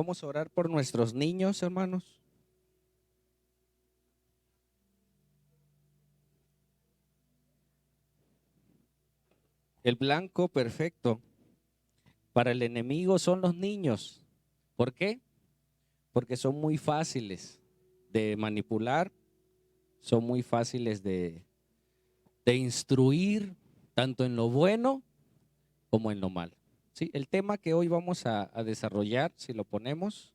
Vamos a orar por nuestros niños, hermanos. El blanco perfecto para el enemigo son los niños. ¿Por qué? Porque son muy fáciles de manipular, son muy fáciles de instruir, tanto en lo bueno como en lo malo. ¿Sí? El tema que hoy vamos a desarrollar, si lo ponemos,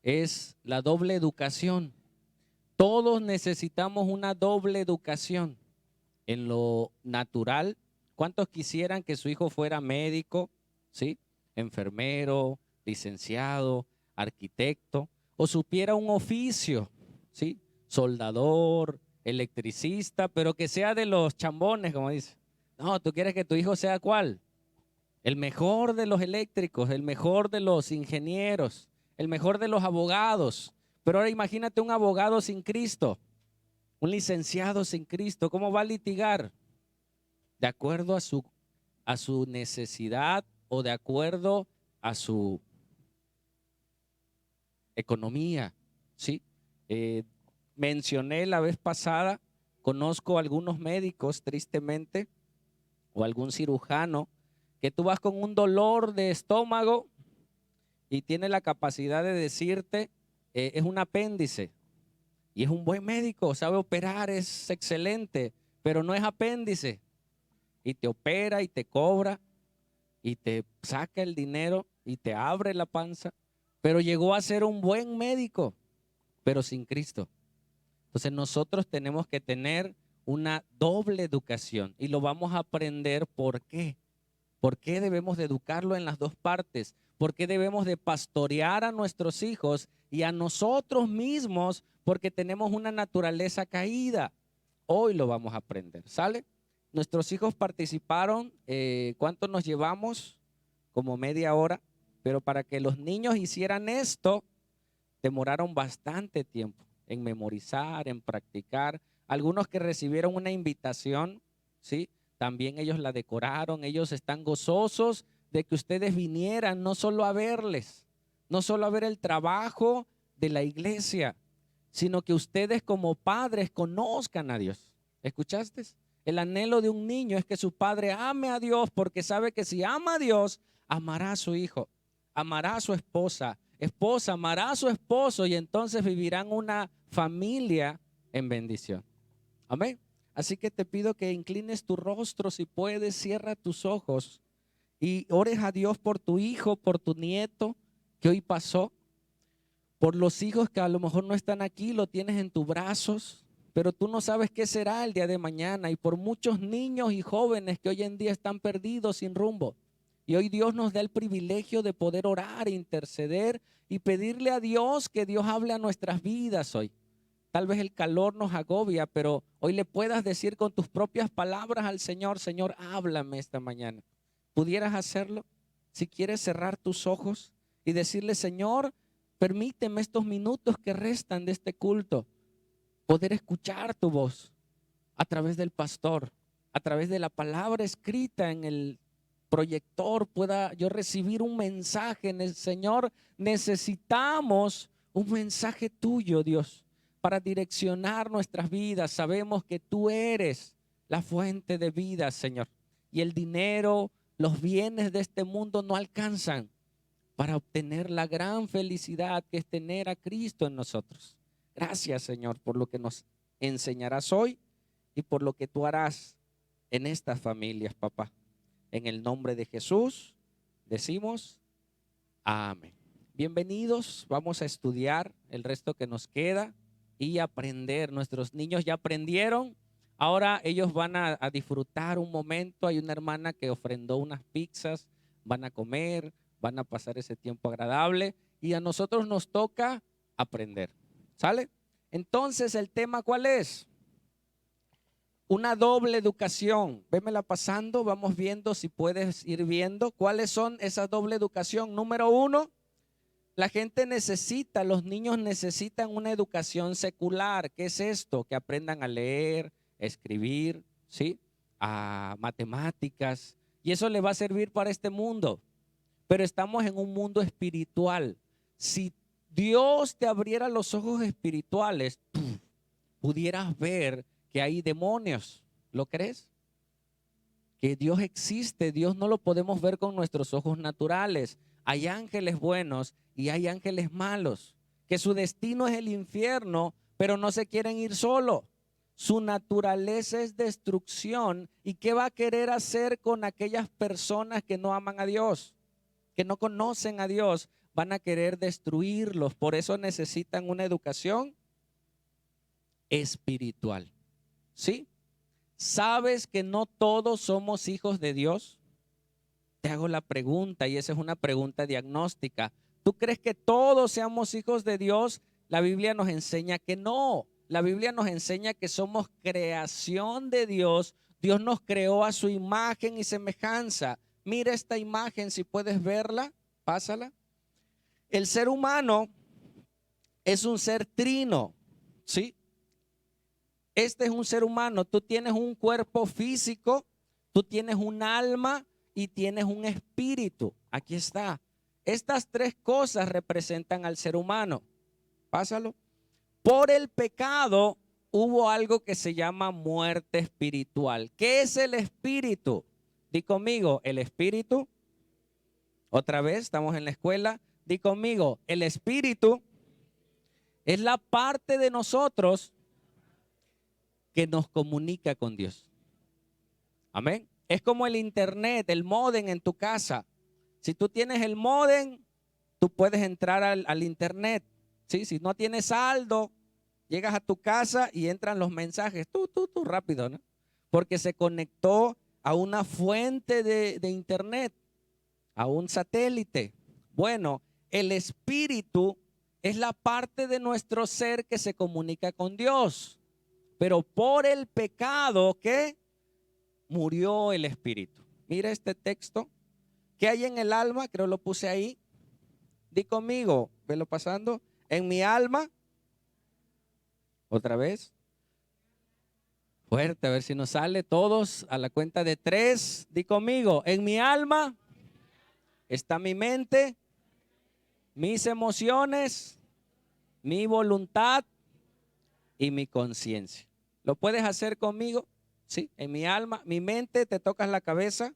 es la doble educación. Todos necesitamos una doble educación en lo natural. ¿Cuántos quisieran que su hijo fuera médico, sí, enfermero, licenciado, arquitecto, o supiera un oficio, sí, soldador, electricista, pero que sea de los chambones, como dice? No, tú quieres que tu hijo sea ¿cuál? El mejor de los eléctricos, el mejor de los ingenieros, el mejor de los abogados. Pero ahora imagínate un abogado sin Cristo, un licenciado sin Cristo, ¿cómo va a litigar? De acuerdo a su necesidad o de acuerdo a su economía, ¿sí? Eh, Mencioné la vez pasada, conozco algunos médicos, tristemente, o algún cirujano, que tú vas con un dolor de estómago y tiene la capacidad de decirte, es un apéndice, y es un buen médico, sabe operar, es excelente, pero no es apéndice, y te opera y te cobra y te saca el dinero y te abre la panza, pero llegó a ser un buen médico, pero sin Cristo. Entonces nosotros tenemos que tener una doble educación y lo vamos a aprender. ¿Por qué? ¿Por qué debemos de educarlo en las dos partes? ¿Por qué debemos de pastorear a nuestros hijos y a nosotros mismos? Porque tenemos una naturaleza caída. Hoy lo vamos a aprender, ¿sale? Nuestros hijos participaron, ¿cuánto nos llevamos? Como media hora, pero para que los niños hicieran esto, demoraron bastante tiempo en memorizar, en practicar. Algunos que recibieron una invitación, ¿sí? También ellos la decoraron, ellos están gozosos de que ustedes vinieran, no solo a verles, no solo a ver el trabajo de la iglesia, sino que ustedes como padres conozcan a Dios. ¿Escuchaste? El anhelo de un niño es que su padre ame a Dios porque sabe que si ama a Dios, amará a su hijo, amará a su esposa, esposa amará a su esposo y entonces vivirán una familia en bendición. Amén. Así que te pido que inclines tu rostro, si puedes, cierra tus ojos y ores a Dios por tu hijo, por tu nieto que hoy pasó, por los hijos que a lo mejor no están aquí, lo tienes en tus brazos, pero tú no sabes qué será el día de mañana, y por muchos niños y jóvenes que hoy en día están perdidos sin rumbo. Y hoy Dios nos da el privilegio de poder orar, interceder y pedirle a Dios que Dios hable a nuestras vidas hoy. Tal vez el calor nos agobia, pero hoy le puedas decir con tus propias palabras al Señor: Señor, háblame esta mañana. ¿Pudieras hacerlo? Si quieres cerrar tus ojos y decirle: Señor, permíteme estos minutos que restan de este culto, poder escuchar tu voz a través del pastor, a través de la palabra escrita en el proyector, pueda yo recibir un mensaje. Señor, necesitamos un mensaje tuyo, Dios, para direccionar nuestras vidas. Sabemos que tú eres la fuente de vida, Señor, y el dinero, los bienes de este mundo no alcanzan para obtener la gran felicidad que es tener a Cristo en nosotros. Gracias, Señor, por lo que nos enseñarás hoy y por lo que tú harás en estas familias, papá. En el nombre de Jesús decimos amén. Bienvenidos, vamos a estudiar el resto que nos queda y aprender. Nuestros niños ya aprendieron, ahora ellos van a disfrutar un momento. Hay una hermana que ofrendó unas pizzas, van a comer, van a pasar ese tiempo agradable y a nosotros nos toca aprender. ¿Sale? Entonces, ¿el tema cuál es? Una doble educación. Vémela pasando, vamos viendo, si puedes ir viendo cuáles son esas doble educación. Número uno, la gente necesita, los niños necesitan una educación secular. ¿Qué es esto? Que aprendan a leer, a escribir, ¿sí? A matemáticas. Y eso le va a servir para este mundo. Pero estamos en un mundo espiritual. si Dios te abriera los ojos espirituales, tú pudieras ver que hay demonios. ¿Lo crees? Que Dios existe, Dios no lo podemos ver con nuestros ojos naturales. Hay ángeles buenos y hay ángeles malos, que su destino es el infierno, pero no se quieren ir solo. Su naturaleza es destrucción. ¿Y qué va a querer hacer con aquellas personas que no aman a Dios, que no conocen a Dios? Van a querer destruirlos. Por eso necesitan una educación espiritual. ¿Sí? ¿Sabes que no todos somos hijos de Dios? Te hago la pregunta, y esa es una pregunta diagnóstica. ¿Tú crees que todos seamos hijos de Dios? La Biblia nos enseña que no. La Biblia nos enseña que somos creación de Dios. Dios nos creó a su imagen y semejanza. Mira esta imagen, si puedes verla, pásala. El ser humano es un ser trino, ¿sí? Este es un ser humano. Tú tienes un cuerpo físico, tú tienes un alma y tienes un espíritu. Aquí está. Estas tres cosas representan al ser humano. Pásalo. Por el pecado hubo algo que se llama muerte espiritual. ¿Qué es el espíritu? Di conmigo, el espíritu. Otra vez, estamos en la escuela. Di conmigo, el espíritu es la parte de nosotros que nos comunica con Dios. Amén. Es como el internet, el módem en tu casa. Si tú tienes el módem, tú puedes entrar al internet. ¿Sí? Si no tienes saldo, llegas a tu casa y entran los mensajes. Tú, rápido, ¿no? Porque se conectó a una fuente de internet, a un satélite. Bueno, el espíritu es la parte de nuestro ser que se comunica con Dios. Pero por el pecado, ¿qué? Murió el espíritu. Mira este texto. ¿Qué hay en el alma? Creo lo puse ahí. Di conmigo, velo pasando. En mi alma. Otra vez. Fuerte, a ver si nos sale todos a la cuenta de 3. Di conmigo. En mi alma está mi mente, mis emociones, mi voluntad y mi conciencia. ¿Lo puedes hacer conmigo? Sí, en mi alma, mi mente, te tocas la cabeza,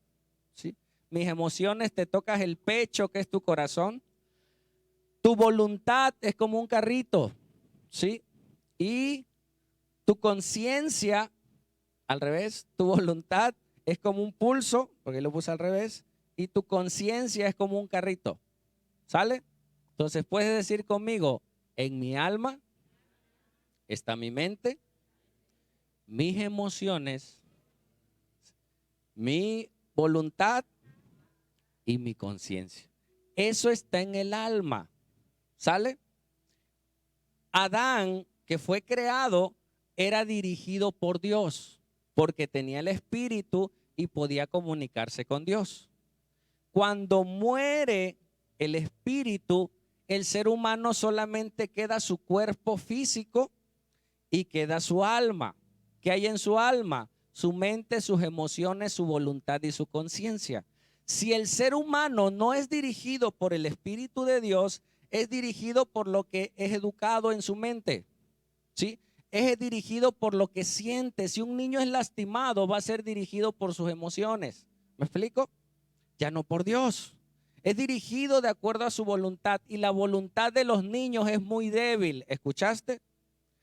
¿sí? Mis emociones, te tocas el pecho, que es tu corazón. Tu voluntad es como un carrito, ¿sí? Y tu conciencia, al revés, tu voluntad es como un pulso, porque lo puse al revés, y tu conciencia es como un carrito, ¿sale? Entonces puedes decir conmigo, en mi alma está mi mente, mis emociones, mi voluntad y mi conciencia. Eso está en el alma. ¿Sale? Adán, que fue creado, era dirigido por Dios, porque tenía el espíritu y podía comunicarse con Dios. Cuando muere el espíritu, el ser humano solamente queda su cuerpo físico y queda su alma. ¿Qué hay en su alma? Su mente, sus emociones, su voluntad y su conciencia. Si el ser humano no es dirigido por el Espíritu de Dios, es dirigido por lo que es educado en su mente, ¿sí? Es dirigido por lo que siente. Si un niño es lastimado, va a ser dirigido por sus emociones. ¿Me explico? Ya no por Dios. Es dirigido de acuerdo a su voluntad, y la voluntad de los niños es muy débil. ¿Escuchaste?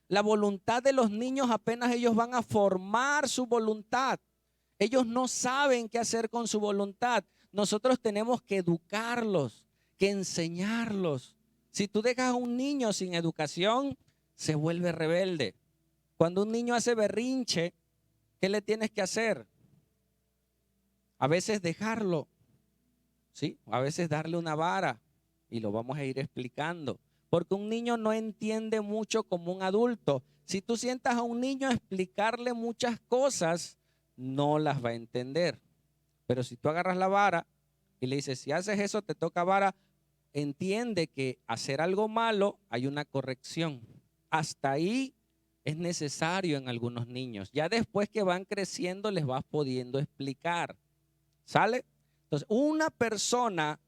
La voluntad de los niños, apenas ellos van a formar su voluntad. Ellos no saben qué hacer con su voluntad. Nosotros tenemos que educarlos, que enseñarlos. Si tú dejas a un niño sin educación, se vuelve rebelde. Cuando un niño hace berrinche, ¿qué le tienes que hacer? A veces dejarlo, ¿sí? A veces darle una vara, y lo vamos a ir explicando. Porque un niño no entiende mucho como un adulto. Si tú sientas a un niño a explicarle muchas cosas, no las va a entender. Pero si tú agarras la vara y le dices, si haces eso, te toca vara, entiende que hacer algo malo hay una corrección. Hasta ahí es necesario en algunos niños. Ya después que van creciendo, les vas pudiendo explicar. ¿Sale? Entonces, una persona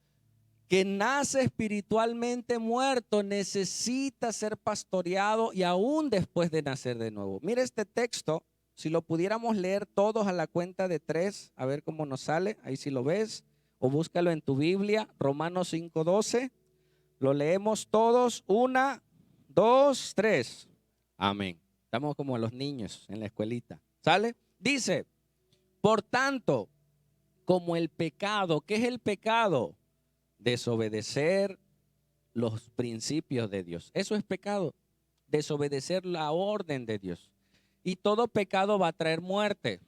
que nace espiritualmente muerto necesita ser pastoreado y aún después de nacer de nuevo. Mira este texto, si lo pudiéramos leer todos a la cuenta de 3, a ver cómo nos sale, ahí si lo ves, o búscalo en tu Biblia, Romanos 5:12, lo leemos todos, 1, 2, 3. Amén. Estamos como los niños en la escuelita. ¿Sale? Dice, por tanto, como el pecado, ¿qué es el pecado? Desobedecer los principios de Dios. Eso es pecado, desobedecer la orden de Dios. Y todo pecado va a traer muerte.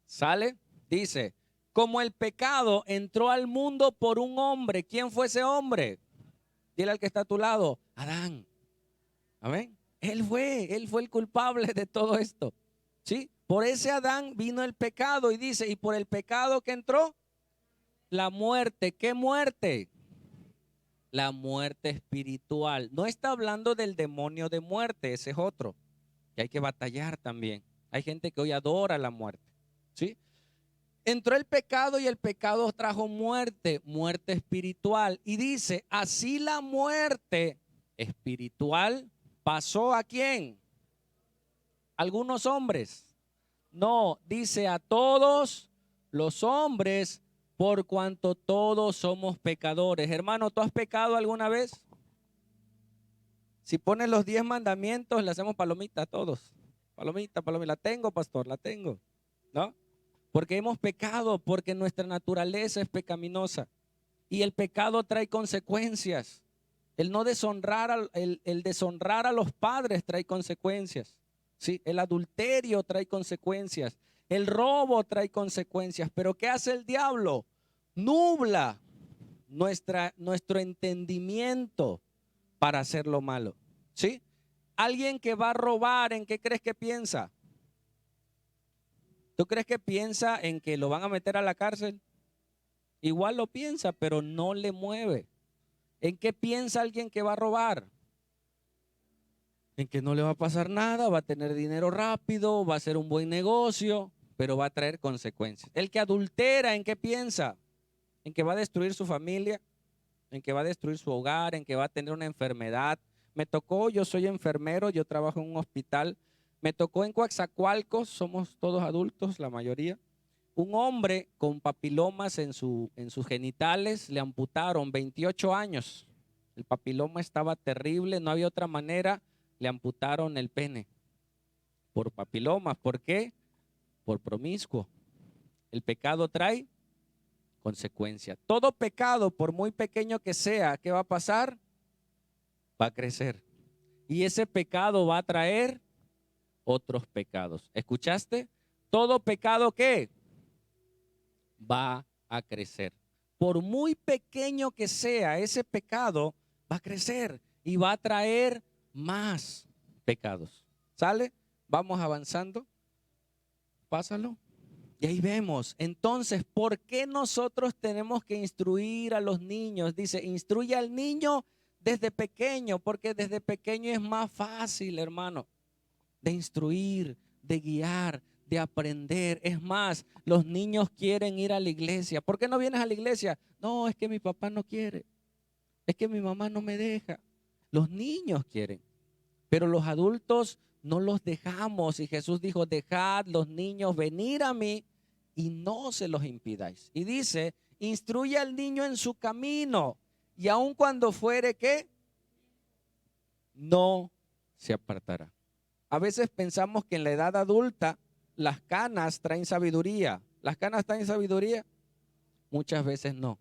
¿Sale? Dice, como el pecado entró al mundo por un hombre, ¿quién fue ese hombre? Dile al que está a tu lado, Adán. Amén. Él fue el culpable de todo esto. ¿Sí? Por ese Adán vino el pecado y dice, y por el pecado que entró, la muerte. ¿Qué muerte? La muerte espiritual. No está hablando del demonio de muerte, ese es otro, que hay que batallar también. Hay gente que hoy adora la muerte. ¿Sí? Entró el pecado y el pecado trajo muerte, muerte espiritual. Y dice, así la muerte espiritual pasó ¿a quién? ¿Algunos hombres? No, dice a todos los hombres, por cuanto todos somos pecadores. Hermano, ¿tú has pecado alguna vez? Si pones los 10 mandamientos, le hacemos palomita a todos. Palomita, palomita. La tengo, pastor, la tengo. ¿No? Porque hemos pecado, porque nuestra naturaleza es pecaminosa. Y el pecado trae consecuencias. El no deshonrar, el deshonrar a los padres trae consecuencias. ¿Sí? El adulterio trae consecuencias. El robo trae consecuencias. Pero ¿qué hace el diablo? Nubla nuestro entendimiento para hacer lo malo. ¿Sí? Alguien que va a robar, ¿en qué crees que piensa? ¿Tú crees que piensa en que lo van a meter a la cárcel? Igual lo piensa, pero no le mueve. ¿En qué piensa alguien que va a robar? En que no le va a pasar nada, va a tener dinero rápido, va a ser un buen negocio, pero va a traer consecuencias. El que adultera, ¿en qué piensa? En que va a destruir su familia, en que va a destruir su hogar, en que va a tener una enfermedad. Me tocó, yo soy enfermero, yo trabajo en un hospital. Me tocó en Coatzacoalcos, somos todos adultos, la mayoría. Un hombre con papilomas en sus genitales, le amputaron 28 años. El papiloma estaba terrible, no había otra manera, le amputaron el pene por papilomas. ¿Por qué? Por promiscuo. El pecado trae consecuencia. Todo pecado, por muy pequeño que sea, ¿qué va a pasar? Va a crecer. Y ese pecado va a traer otros pecados. ¿Escuchaste? Todo pecado, ¿qué? Va a crecer. Por muy pequeño que sea, ese pecado va a crecer y va a traer más pecados. ¿Sale? Vamos avanzando. Pásalo. Y ahí vemos. Entonces, ¿por qué nosotros tenemos que instruir a los niños? Dice, instruye al niño desde pequeño, porque desde pequeño es más fácil, hermano, de instruir, de guiar, de aprender. Es más, los niños quieren ir a la iglesia. ¿Por qué no vienes a la iglesia? No, es que mi papá no quiere. Es que mi mamá no me deja. Los niños quieren, pero los adultos no los dejamos. Y Jesús dijo, dejad los niños venir a mí y no se los impidáis. Y dice, instruye al niño en su camino y aun cuando fuere, ¿qué? No se apartará. A veces pensamos que en la edad adulta las canas traen sabiduría. ¿Las canas traen sabiduría? Muchas veces no.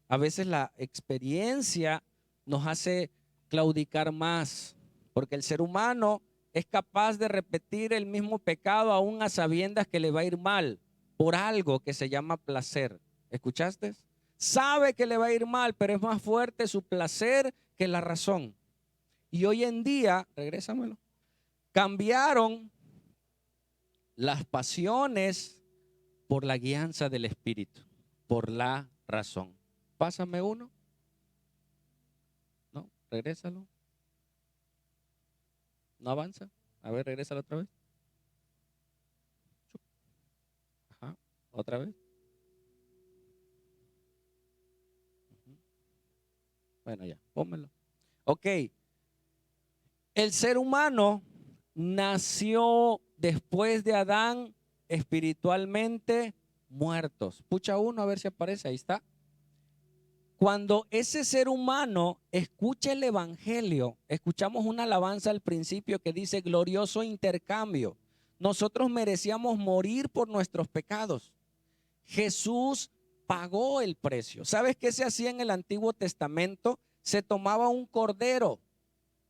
A veces la experiencia nos hace claudicar más, porque el ser humano es capaz de repetir el mismo pecado aún a sabiendas que le va a ir mal por algo que se llama placer. ¿Escuchaste? Sabe que le va a ir mal, pero es más fuerte su placer que la razón. Y hoy en día, regrésamelo, cambiaron las pasiones por la guianza del Espíritu, por la razón. Pásame uno. No, regrésalo. No avanza. A ver, regrésalo otra vez. Ajá, otra vez. Bueno, ya, pónmelo. Ok. El ser humano nació después de Adán espiritualmente muertos. Pucha uno a ver si aparece, ahí está. Cuando ese ser humano escucha el evangelio, escuchamos una alabanza al principio que dice glorioso intercambio. Nosotros merecíamos morir por nuestros pecados. Jesús pagó el precio. ¿Sabes qué se hacía en el Antiguo Testamento? Se tomaba un cordero.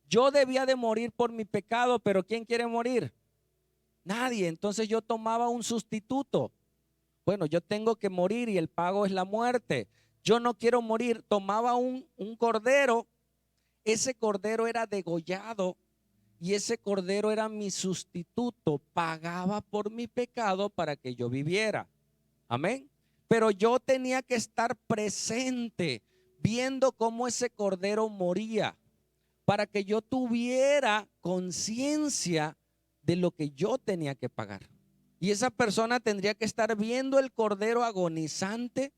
Yo debía de morir por mi pecado, pero ¿quién quiere morir? Nadie. Entonces yo tomaba un sustituto. Bueno, yo tengo que morir y el pago es la muerte. Yo no quiero morir. Tomaba un cordero. Ese cordero era degollado y ese cordero era mi sustituto. Pagaba por mi pecado para que yo viviera. Amén. Pero yo tenía que estar presente viendo cómo ese cordero moría, para que yo tuviera conciencia de lo que yo tenía que pagar. Y esa persona tendría que estar viendo el cordero agonizante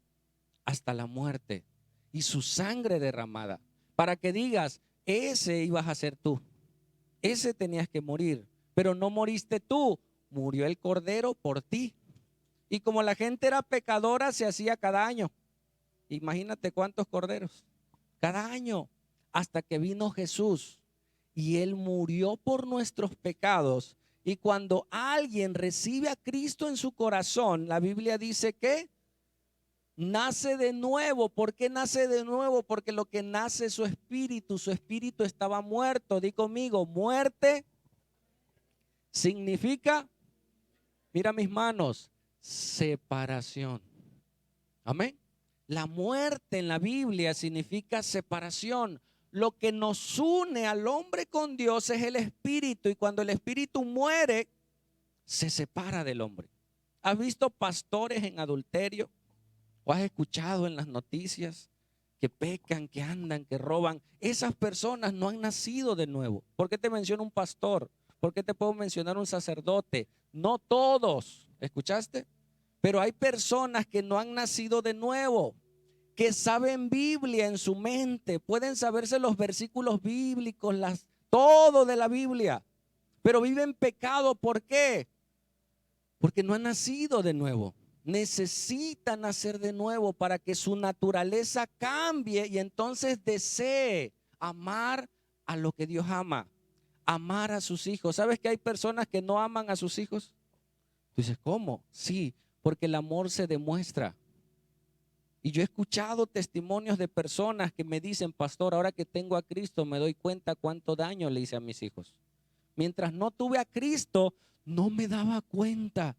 hasta la muerte y su sangre derramada, para que digas, ese ibas a ser tú, ese tenías que morir, pero no moriste tú, murió el cordero por ti. Y como la gente era pecadora, se hacía cada año. Imagínate cuántos corderos. Cada año, hasta que vino Jesús y Él murió por nuestros pecados. Y cuando alguien recibe a Cristo en su corazón, la Biblia dice que nace de nuevo. ¿Por qué nace de nuevo? Porque lo que nace es su espíritu estaba muerto. Di conmigo, muerte significa, mira mis manos, separación. Amén. La muerte en la Biblia significa separación. Lo que nos une al hombre con Dios es el espíritu, y cuando el espíritu muere, se separa del hombre. ¿Has visto pastores en adulterio? ¿O has escuchado en las noticias que pecan, que andan, que roban? Esas personas no han nacido de nuevo. ¿Por qué te menciono un pastor? ¿Por qué te puedo mencionar un sacerdote? No todos, ¿escuchaste? Pero hay personas que no han nacido de nuevo, que saben Biblia en su mente, pueden saberse los versículos bíblicos, todo de la Biblia, pero viven pecado. ¿Por qué? Porque no han nacido de nuevo. Necesitan nacer de nuevo para que su naturaleza cambie y entonces desee amar a lo que Dios ama, amar a sus hijos. ¿Sabes que hay personas que no aman a sus hijos? Tú dices, ¿cómo? Sí, porque el amor se demuestra. Y yo he escuchado testimonios de personas que me dicen, pastor, ahora que tengo a Cristo me doy cuenta cuánto daño le hice a mis hijos. Mientras no tuve a Cristo, no me daba cuenta,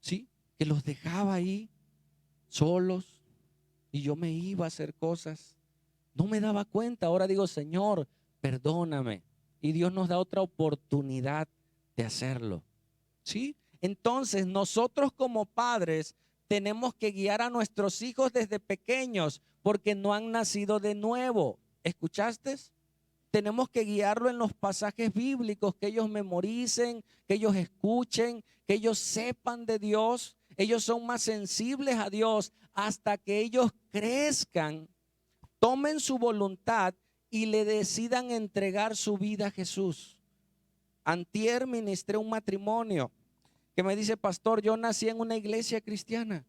¿sí? Que los dejaba ahí solos y yo me iba a hacer cosas. No me daba cuenta. Ahora digo, Señor, perdóname. Y Dios nos da otra oportunidad de hacerlo, ¿sí? Entonces nosotros como padres tenemos que guiar a nuestros hijos desde pequeños porque no han nacido de nuevo. ¿Escuchaste? Tenemos que guiarlo en los pasajes bíblicos, que ellos memoricen, que ellos escuchen, que ellos sepan de Dios. Ellos son más sensibles a Dios hasta que ellos crezcan, tomen su voluntad y le decidan entregar su vida a Jesús. Antier ministré un matrimonio que me dice, pastor, yo nací en una iglesia cristiana.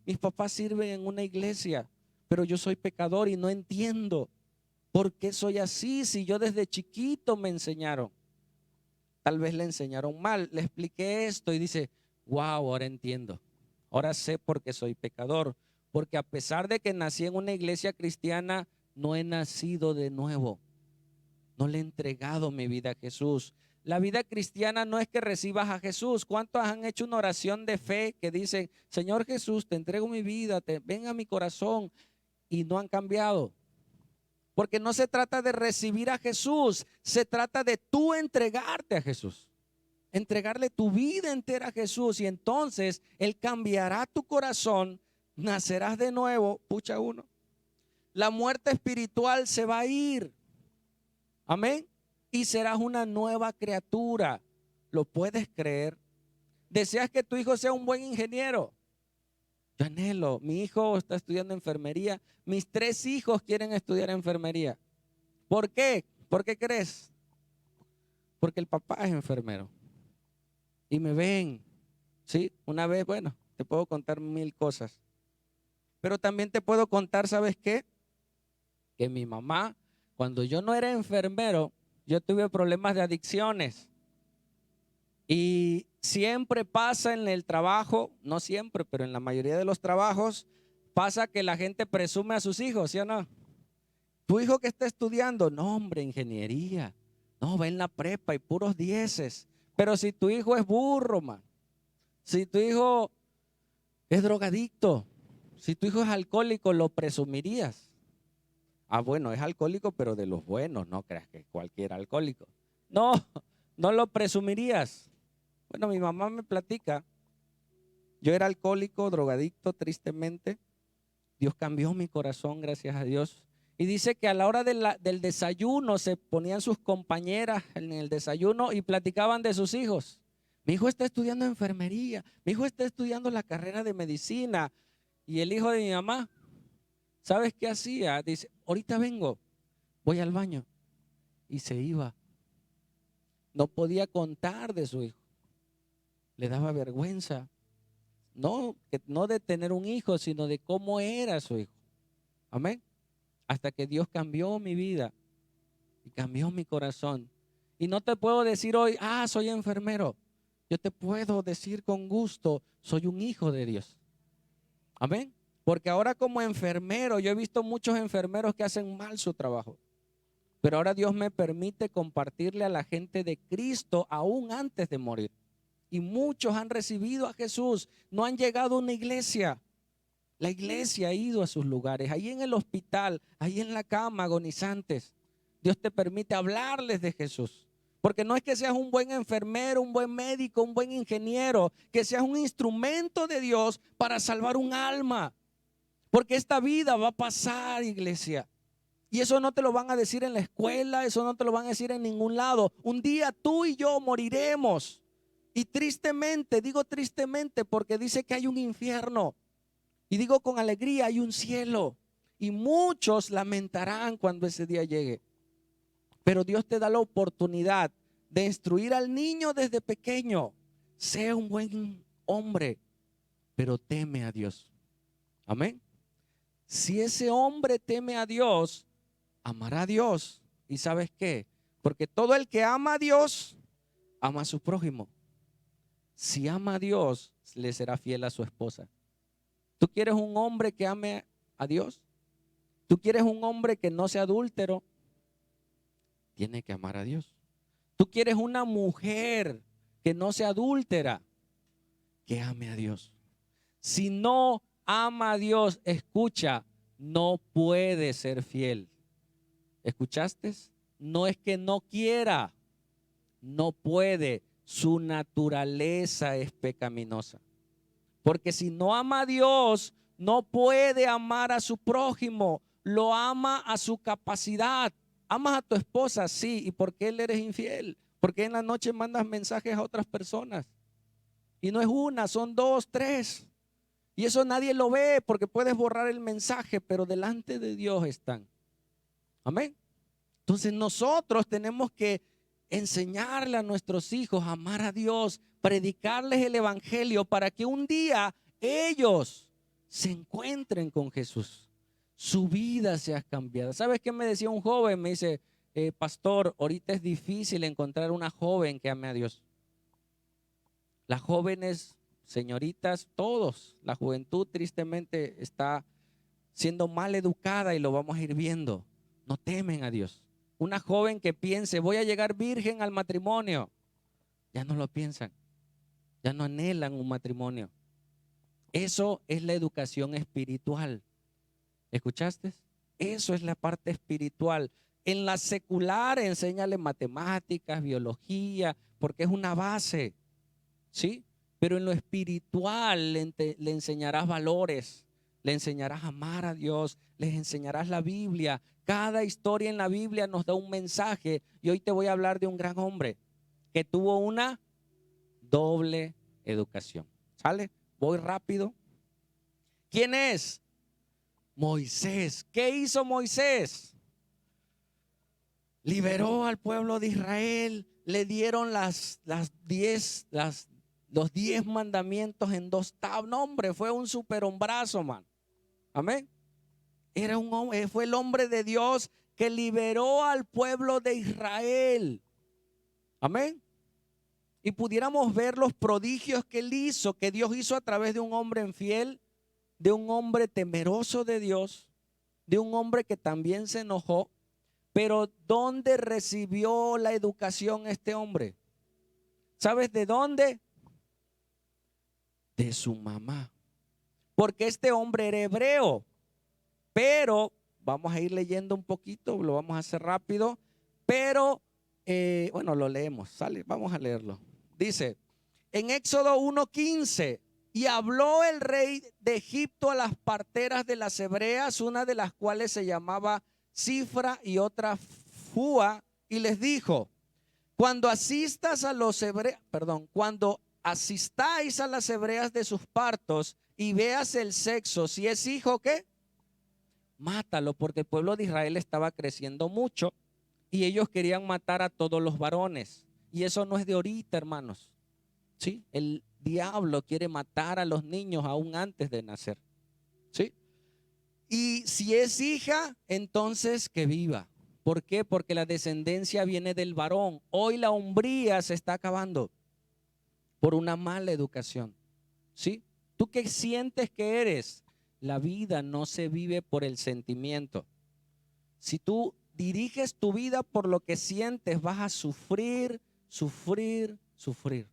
Mis papás sirven en una iglesia, pero yo soy pecador y no entiendo por qué soy así si yo desde chiquito me enseñaron. Tal vez le enseñaron mal. Le expliqué esto y dice, wow, ahora entiendo. Ahora sé por qué soy pecador. Porque a pesar de que nací en una iglesia cristiana, no he nacido de nuevo. No le he entregado mi vida a Jesús. La vida cristiana no es que recibas a Jesús. ¿Cuántos han hecho una oración de fe que dicen, Señor Jesús, te entrego mi vida, ven a mi corazón, y no han cambiado? Porque no se trata de recibir a Jesús, se trata de tú entregarte a Jesús. Entregarle tu vida entera a Jesús y entonces Él cambiará tu corazón, nacerás de nuevo, pucha uno. La muerte espiritual se va a ir. Amén. Y serás una nueva criatura. ¿Lo puedes creer? ¿Deseas que tu hijo sea un buen ingeniero? Yo anhelo, mi hijo está estudiando enfermería, mis 3 hijos quieren estudiar enfermería. ¿Por qué? ¿Por qué crees? Porque el papá es enfermero y me ven, ¿sí? Una vez, bueno, te puedo contar 1000 cosas, pero también te puedo contar, ¿sabes qué? Que mi mamá, cuando yo no era enfermero, yo tuve problemas de adicciones y siempre pasa en el trabajo, no siempre, pero en la mayoría de los trabajos, pasa que la gente presume a sus hijos, ¿sí o no? Tu hijo que está estudiando, no, hombre, ingeniería, no, va en la prepa y puros dieces. Pero si tu hijo es burro, man, si tu hijo es drogadicto, si tu hijo es alcohólico, lo presumirías. Ah, bueno, es alcohólico, pero de los buenos, no creas que cualquier alcohólico. No, no lo presumirías. Bueno, mi mamá me platica, yo era alcohólico, drogadicto, tristemente. Dios cambió mi corazón, gracias a Dios. Y dice que a la hora del desayuno se ponían sus compañeras en el desayuno y platicaban de sus hijos. Mi hijo está estudiando enfermería, mi hijo está estudiando la carrera de medicina. Y el hijo de mi mamá, ¿sabes qué hacía? Dice, ahorita vengo, voy al baño. Y se iba. No podía contar de su hijo. Le daba vergüenza. No de tener un hijo, sino de cómo era su hijo. Amén. Hasta que Dios cambió mi vida y cambió mi corazón. Y no te puedo decir hoy, soy enfermero. Yo te puedo decir con gusto, soy un hijo de Dios. Amén. Porque ahora como enfermero, yo he visto muchos enfermeros que hacen mal su trabajo. Pero ahora Dios me permite compartirle a la gente de Cristo aún antes de morir. Y muchos han recibido a Jesús, no han llegado a una iglesia. La iglesia ha ido a sus lugares, ahí en el hospital, ahí en la cama, agonizantes. Dios te permite hablarles de Jesús. Porque no es que seas un buen enfermero, un buen médico, un buen ingeniero, que seas un instrumento de Dios para salvar un alma. Porque esta vida va a pasar, iglesia. Y eso no te lo van a decir en la escuela, eso no te lo van a decir en ningún lado. Un día tú y yo moriremos. Y tristemente, digo tristemente porque dice que hay un infierno. Y digo con alegría, hay un cielo. Y muchos lamentarán cuando ese día llegue. Pero Dios te da la oportunidad de instruir al niño desde pequeño. Sea un buen hombre, pero teme a Dios. Amén. Si ese hombre teme a Dios, amará a Dios. ¿Y sabes qué? Porque todo el que ama a Dios, ama a su prójimo. Si ama a Dios, le será fiel a su esposa. ¿Tú quieres un hombre que ame a Dios? ¿Tú quieres un hombre que no sea adúltero? Tiene que amar a Dios. ¿Tú quieres una mujer que no sea adúltera? Que ame a Dios. Si no ama a Dios, escucha, no puede ser fiel. ¿Escuchaste? No es que no quiera, no puede. Su naturaleza es pecaminosa. Porque si no ama a Dios, no puede amar a su prójimo. Lo ama a su capacidad. Amas a tu esposa, sí. ¿Y por qué le eres infiel? Porque en la noche mandas mensajes a otras personas. Y no es una, son 2, 3. Y eso nadie lo ve porque puedes borrar el mensaje, pero delante de Dios están. Amén. Entonces nosotros tenemos que enseñarle a nuestros hijos a amar a Dios, predicarles el evangelio para que un día ellos se encuentren con Jesús. Su vida sea cambiada. ¿Sabes qué me decía un joven? Me dice, pastor, ahorita es difícil encontrar una joven que ame a Dios. Las jóvenes, señoritas, todos, la juventud tristemente está siendo mal educada y lo vamos a ir viendo. No temen a Dios. Una joven que piense, voy a llegar virgen al matrimonio, ya no lo piensan, ya no anhelan un matrimonio. Eso es la educación espiritual. ¿Escuchaste? Eso es la parte espiritual. En la secular enséñale matemáticas, biología, porque es una base, ¿sí? Pero en lo espiritual le enseñarás valores, le enseñarás a amar a Dios, les enseñarás la Biblia. Cada historia en la Biblia nos da un mensaje y hoy te voy a hablar de un gran hombre que tuvo una doble educación. ¿Sale? Voy rápido. ¿Quién es? Moisés. ¿Qué hizo Moisés? Liberó al pueblo de Israel, le dieron los 10 mandamientos en 2 tablas. No, hombre, fue un superhombrazo, man. Amén. Era un hombre, fue el hombre de Dios que liberó al pueblo de Israel. Amén. Y pudiéramos ver los prodigios que él hizo, que Dios hizo a través de un hombre infiel, de un hombre temeroso de Dios, de un hombre que también se enojó. Pero ¿dónde recibió la educación este hombre? ¿Sabes de dónde? De su mamá. Porque este hombre era hebreo. Pero vamos a ir leyendo un poquito, lo vamos a hacer rápido. Pero, bueno, lo leemos, sale, vamos a leerlo. Dice, en Éxodo 1:15, y habló el rey de Egipto a las parteras de las hebreas, una de las cuales se llamaba Cifra y otra Fua, y les dijo, cuando asistáis a las hebreas de sus partos y veas el sexo, si es hijo, ¿qué? Mátalo, porque el pueblo de Israel estaba creciendo mucho y ellos querían matar a todos los varones. Y eso no es de ahorita, hermanos. ¿Sí? El diablo quiere matar a los niños aún antes de nacer. ¿Sí? Y si es hija, entonces que viva. ¿Por qué? Porque la descendencia viene del varón. Hoy la hombría se está acabando por una mala educación. ¿Sí? ¿Tú qué sientes que eres? La vida no se vive por el sentimiento. Si tú diriges tu vida por lo que sientes, vas a sufrir, sufrir, sufrir.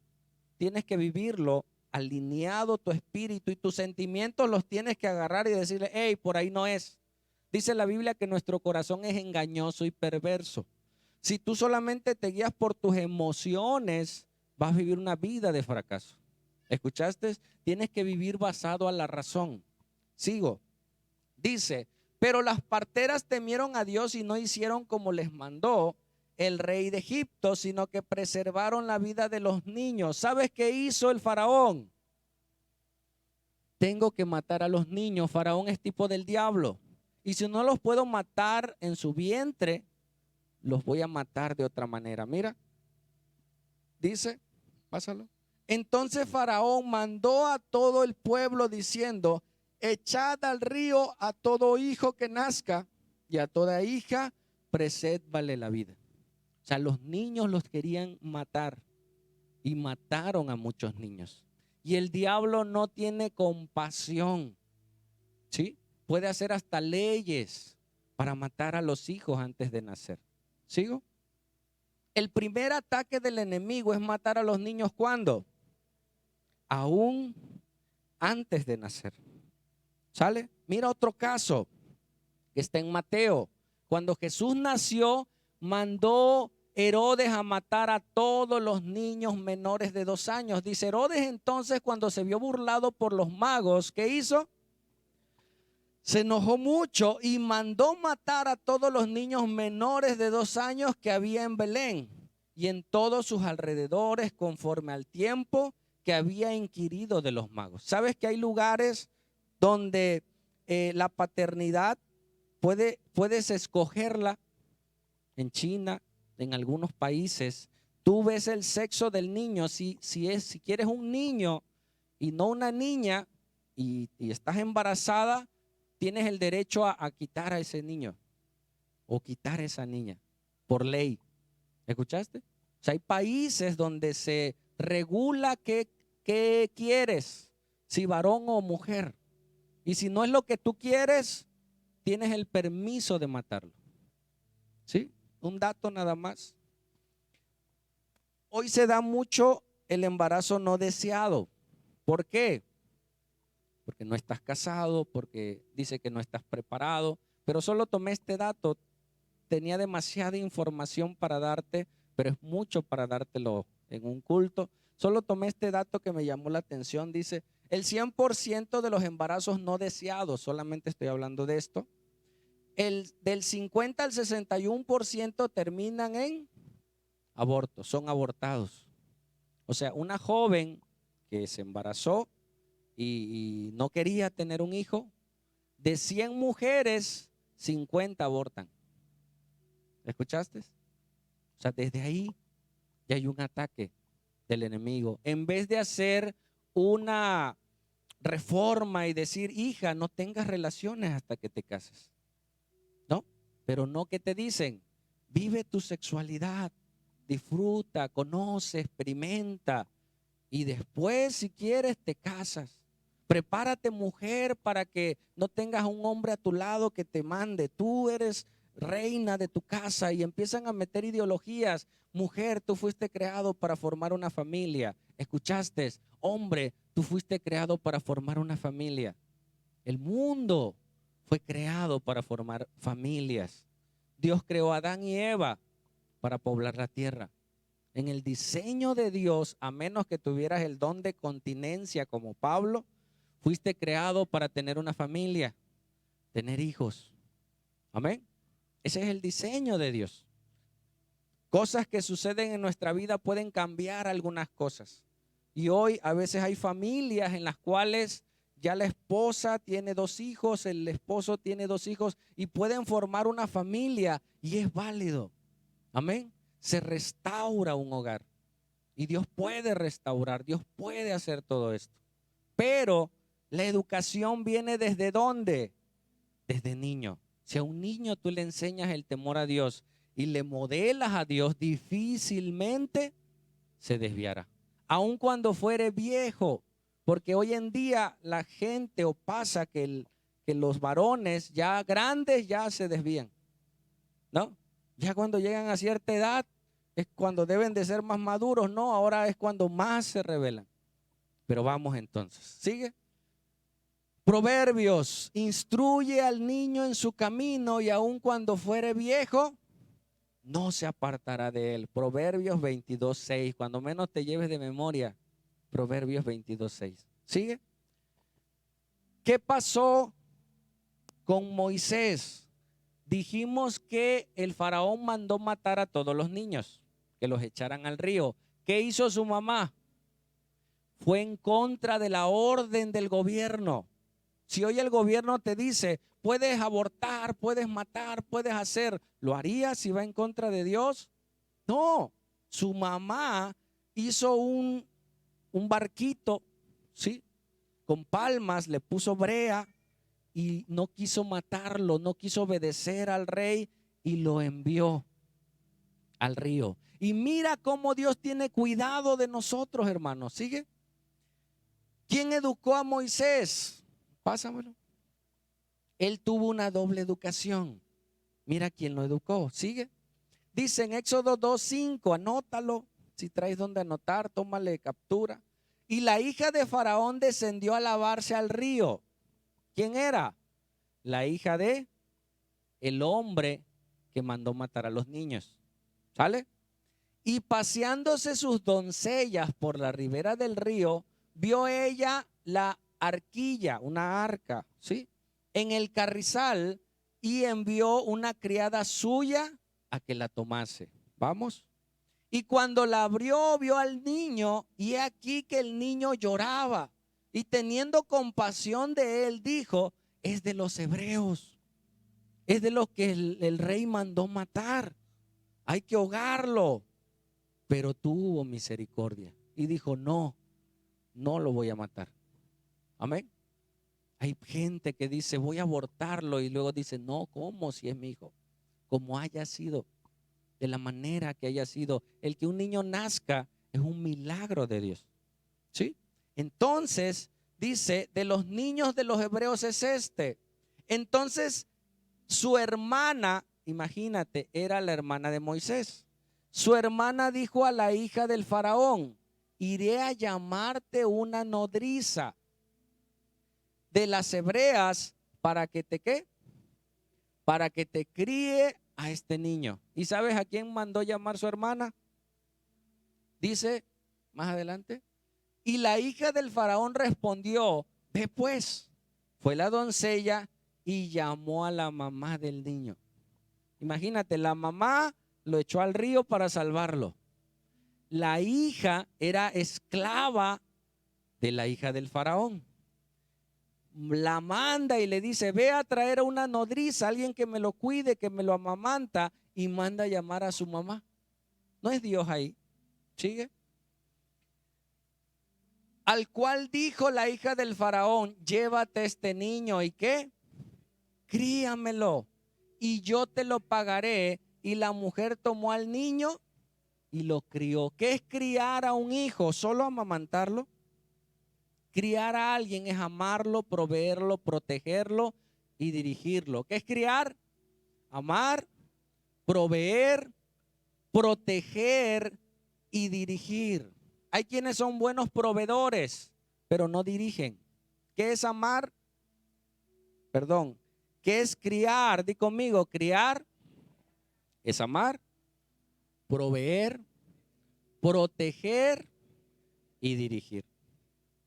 Tienes que vivirlo alineado tu espíritu y tus sentimientos los tienes que agarrar y decirle, hey, por ahí no es. Dice la Biblia que nuestro corazón es engañoso y perverso. Si tú solamente te guías por tus emociones, vas a vivir una vida de fracaso. ¿Escuchaste? Tienes que vivir basado a la razón. Sigo. Dice, pero las parteras temieron a Dios y no hicieron como les mandó el rey de Egipto, sino que preservaron la vida de los niños. ¿Sabes qué hizo el faraón? Tengo que matar a los niños. Faraón es tipo del diablo. Y si no los puedo matar en su vientre, los voy a matar de otra manera. Mira, dice, pásalo. Entonces Faraón mandó a todo el pueblo diciendo, echad al río a todo hijo que nazca y a toda hija preservale la vida. O sea, los niños los querían matar y mataron a muchos niños. Y el diablo no tiene compasión, ¿sí? Puede hacer hasta leyes para matar a los hijos antes de nacer. ¿Sigo? El primer ataque del enemigo es matar a los niños, ¿cuándo? Aún antes de nacer. ¿Sale? Mira otro caso que está en Mateo. Cuando Jesús nació, mandó Herodes a matar a todos los niños menores de 2 años. Dice Herodes entonces, cuando se vio burlado por los magos, ¿qué hizo? Se enojó mucho y mandó matar a todos los niños menores de 2 años que había en Belén y en todos sus alrededores, conforme al tiempo que había inquirido de los magos. ¿Sabes que hay lugares donde la paternidad puedes escogerla? En China, en algunos países, tú ves el sexo del niño. Si quieres un niño y no una niña y estás embarazada, tienes el derecho a quitar a ese niño o quitar a esa niña por ley. ¿Escuchaste? O sea, hay países donde se regula qué quieres, si varón o mujer. Y si no es lo que tú quieres, tienes el permiso de matarlo. ¿Sí? Un dato nada más. Hoy se da mucho el embarazo no deseado. ¿Por qué? Porque no estás casado, porque dice que no estás preparado. Pero solo tomé este dato. Tenía demasiada información para darte, pero es mucho para dártelo en un culto. Solo tomé este dato que me llamó la atención. Dice, el 100% de los embarazos no deseados, solamente estoy hablando de esto, del 50 al 61% terminan en abortos, son abortados. O sea, una joven que se embarazó y no quería tener un hijo, de 100 mujeres, 50 abortan. ¿Escuchaste? O sea, desde ahí ya hay un ataque del enemigo. En vez de hacer una reforma y decir, hija, no tengas relaciones hasta que te cases. ¿No? Pero no, que te dicen, vive tu sexualidad, disfruta, conoce, experimenta y después, si quieres, te casas. Prepárate, mujer, para que no tengas un hombre a tu lado que te mande. Tú eres reina de tu casa, y empiezan a meter ideologías. Mujer, tú fuiste creado para formar una familia. ¿Escuchaste? Hombre, tú fuiste creado para formar una familia. El mundo fue creado para formar familias. Dios creó a Adán y Eva para poblar la tierra. En el diseño de Dios, a menos que tuvieras el don de continencia como Pablo, fuiste creado para tener una familia, tener hijos. Amén. Ese es el diseño de Dios. Cosas que suceden en nuestra vida pueden cambiar algunas cosas. Y hoy a veces hay familias en las cuales ya la esposa tiene 2 hijos, el esposo tiene 2 hijos y pueden formar una familia, y es válido. Amén. Se restaura un hogar y Dios puede restaurar, Dios puede hacer todo esto. Pero la educación viene ¿desde dónde? Desde niño. Si a un niño tú le enseñas el temor a Dios y le modelas a Dios, difícilmente se desviará. Aun cuando fuere viejo, porque hoy en día la gente, o pasa que los varones ya grandes ya se desvían, ¿no? Ya cuando llegan a cierta edad es cuando deben de ser más maduros, ¿no? Ahora es cuando más se rebelan. Pero vamos entonces, sigue. Proverbios, instruye al niño en su camino y aun cuando fuere viejo, no se apartará de él. Proverbios 22:6, cuando menos te lleves de memoria, Proverbios 22:6. ¿Sigue? ¿Qué pasó con Moisés? Dijimos que el faraón mandó matar a todos los niños, que los echaran al río. ¿Qué hizo su mamá? Fue en contra de la orden del gobierno. Si hoy el gobierno te dice, puedes abortar, puedes matar, puedes hacer, ¿lo harías si va en contra de Dios? No, su mamá hizo un barquito, ¿sí? Con palmas, le puso brea y no quiso matarlo, no quiso obedecer al rey y lo envió al río. Y mira cómo Dios tiene cuidado de nosotros, hermanos. ¿Sigue? ¿Quién educó a Moisés? Pásamelo. Él tuvo una doble educación. Mira quién lo educó. ¿Sigue? Dice en Éxodo 2:5, anótalo. Si traes donde anotar, tómale captura. Y la hija de Faraón descendió a lavarse al río. ¿Quién era? La hija de el hombre que mandó matar a los niños. ¿Sale? Y paseándose sus doncellas por la ribera del río, vio ella la arquilla, una arca, ¿sí? En el carrizal, y envió una criada suya a que la tomase. Vamos. Y cuando la abrió, vio al niño, y he aquí que el niño lloraba. Y teniendo compasión de él, dijo, es de los hebreos, es de los que el rey mandó matar. Hay que ahogarlo. Pero tuvo misericordia y dijo, no, no lo voy a matar. Amén. Hay gente que dice, voy a abortarlo, y luego dice, no, ¿cómo si es mi hijo? Como haya sido, de la manera que haya sido. El que un niño nazca es un milagro de Dios. ¿Sí? Entonces, dice, de los niños de los hebreos es este. Entonces, su hermana, imagínate, era la hermana de Moisés. Su hermana dijo a la hija del faraón, iré a llamarte una nodriza de las hebreas para que te, ¿qué? Para que te críe a este niño. ¿Y sabes a quién mandó llamar su hermana? Dice más adelante. Y la hija del faraón respondió, ve pues. Fue la doncella y llamó a la mamá del niño. Imagínate, la mamá lo echó al río para salvarlo. La hija era esclava de la hija del faraón. la manda y le dice, ve a traer a una nodriza, alguien que me lo cuide, que me lo amamanta, y manda a llamar a su mamá. ¿No es Dios ahí? ¿Sigue? Al cual dijo la hija del faraón, llévate este niño, ¿y qué? Críamelo, y yo te lo pagaré. Y la mujer tomó al niño y lo crió. ¿Qué es criar a un hijo? ¿Solo amamantarlo? Criar a alguien es amarlo, proveerlo, protegerlo y dirigirlo. ¿Qué es criar? Amar, proveer, proteger y dirigir. Hay quienes son buenos proveedores, pero no dirigen. ¿Qué es amar? Perdón. ¿Qué es criar? Di conmigo, criar es amar, proveer, proteger y dirigir.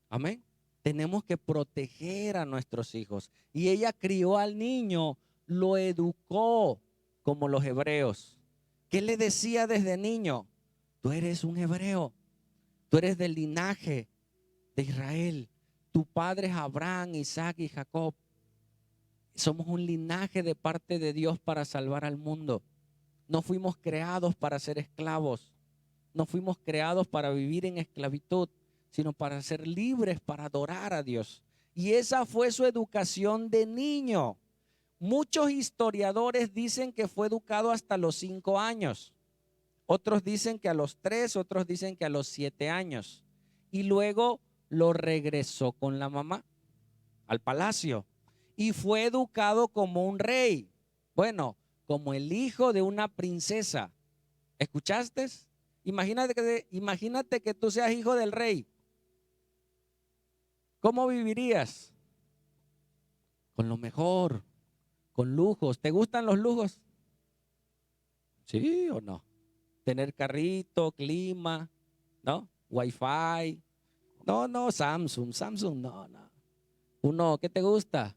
Amén. Tenemos que proteger a nuestros hijos. Y ella crió al niño, lo educó como los hebreos. ¿Qué le decía desde niño? Tú eres un hebreo. Tú eres del linaje de Israel. Tu padre es Abraham, Isaac y Jacob. Somos un linaje de parte de Dios para salvar al mundo. No fuimos creados para ser esclavos. No fuimos creados para vivir en esclavitud, sino para ser libres, para adorar a Dios. Y esa fue su educación de niño. Muchos historiadores dicen que fue educado hasta los 5 años. Otros dicen que a los 3, otros dicen que a los 7 años. Y luego lo regresó con la mamá al palacio. Y fue educado como un rey. Bueno, como el hijo de una princesa. ¿Escuchaste? Imagínate que tú seas hijo del rey. ¿Cómo vivirías? Con lo mejor, con lujos. ¿Te gustan los lujos? ¿Sí o no? Tener carrito, clima, ¿no? Wi-Fi. No, Samsung, no. Uno, ¿qué te gusta?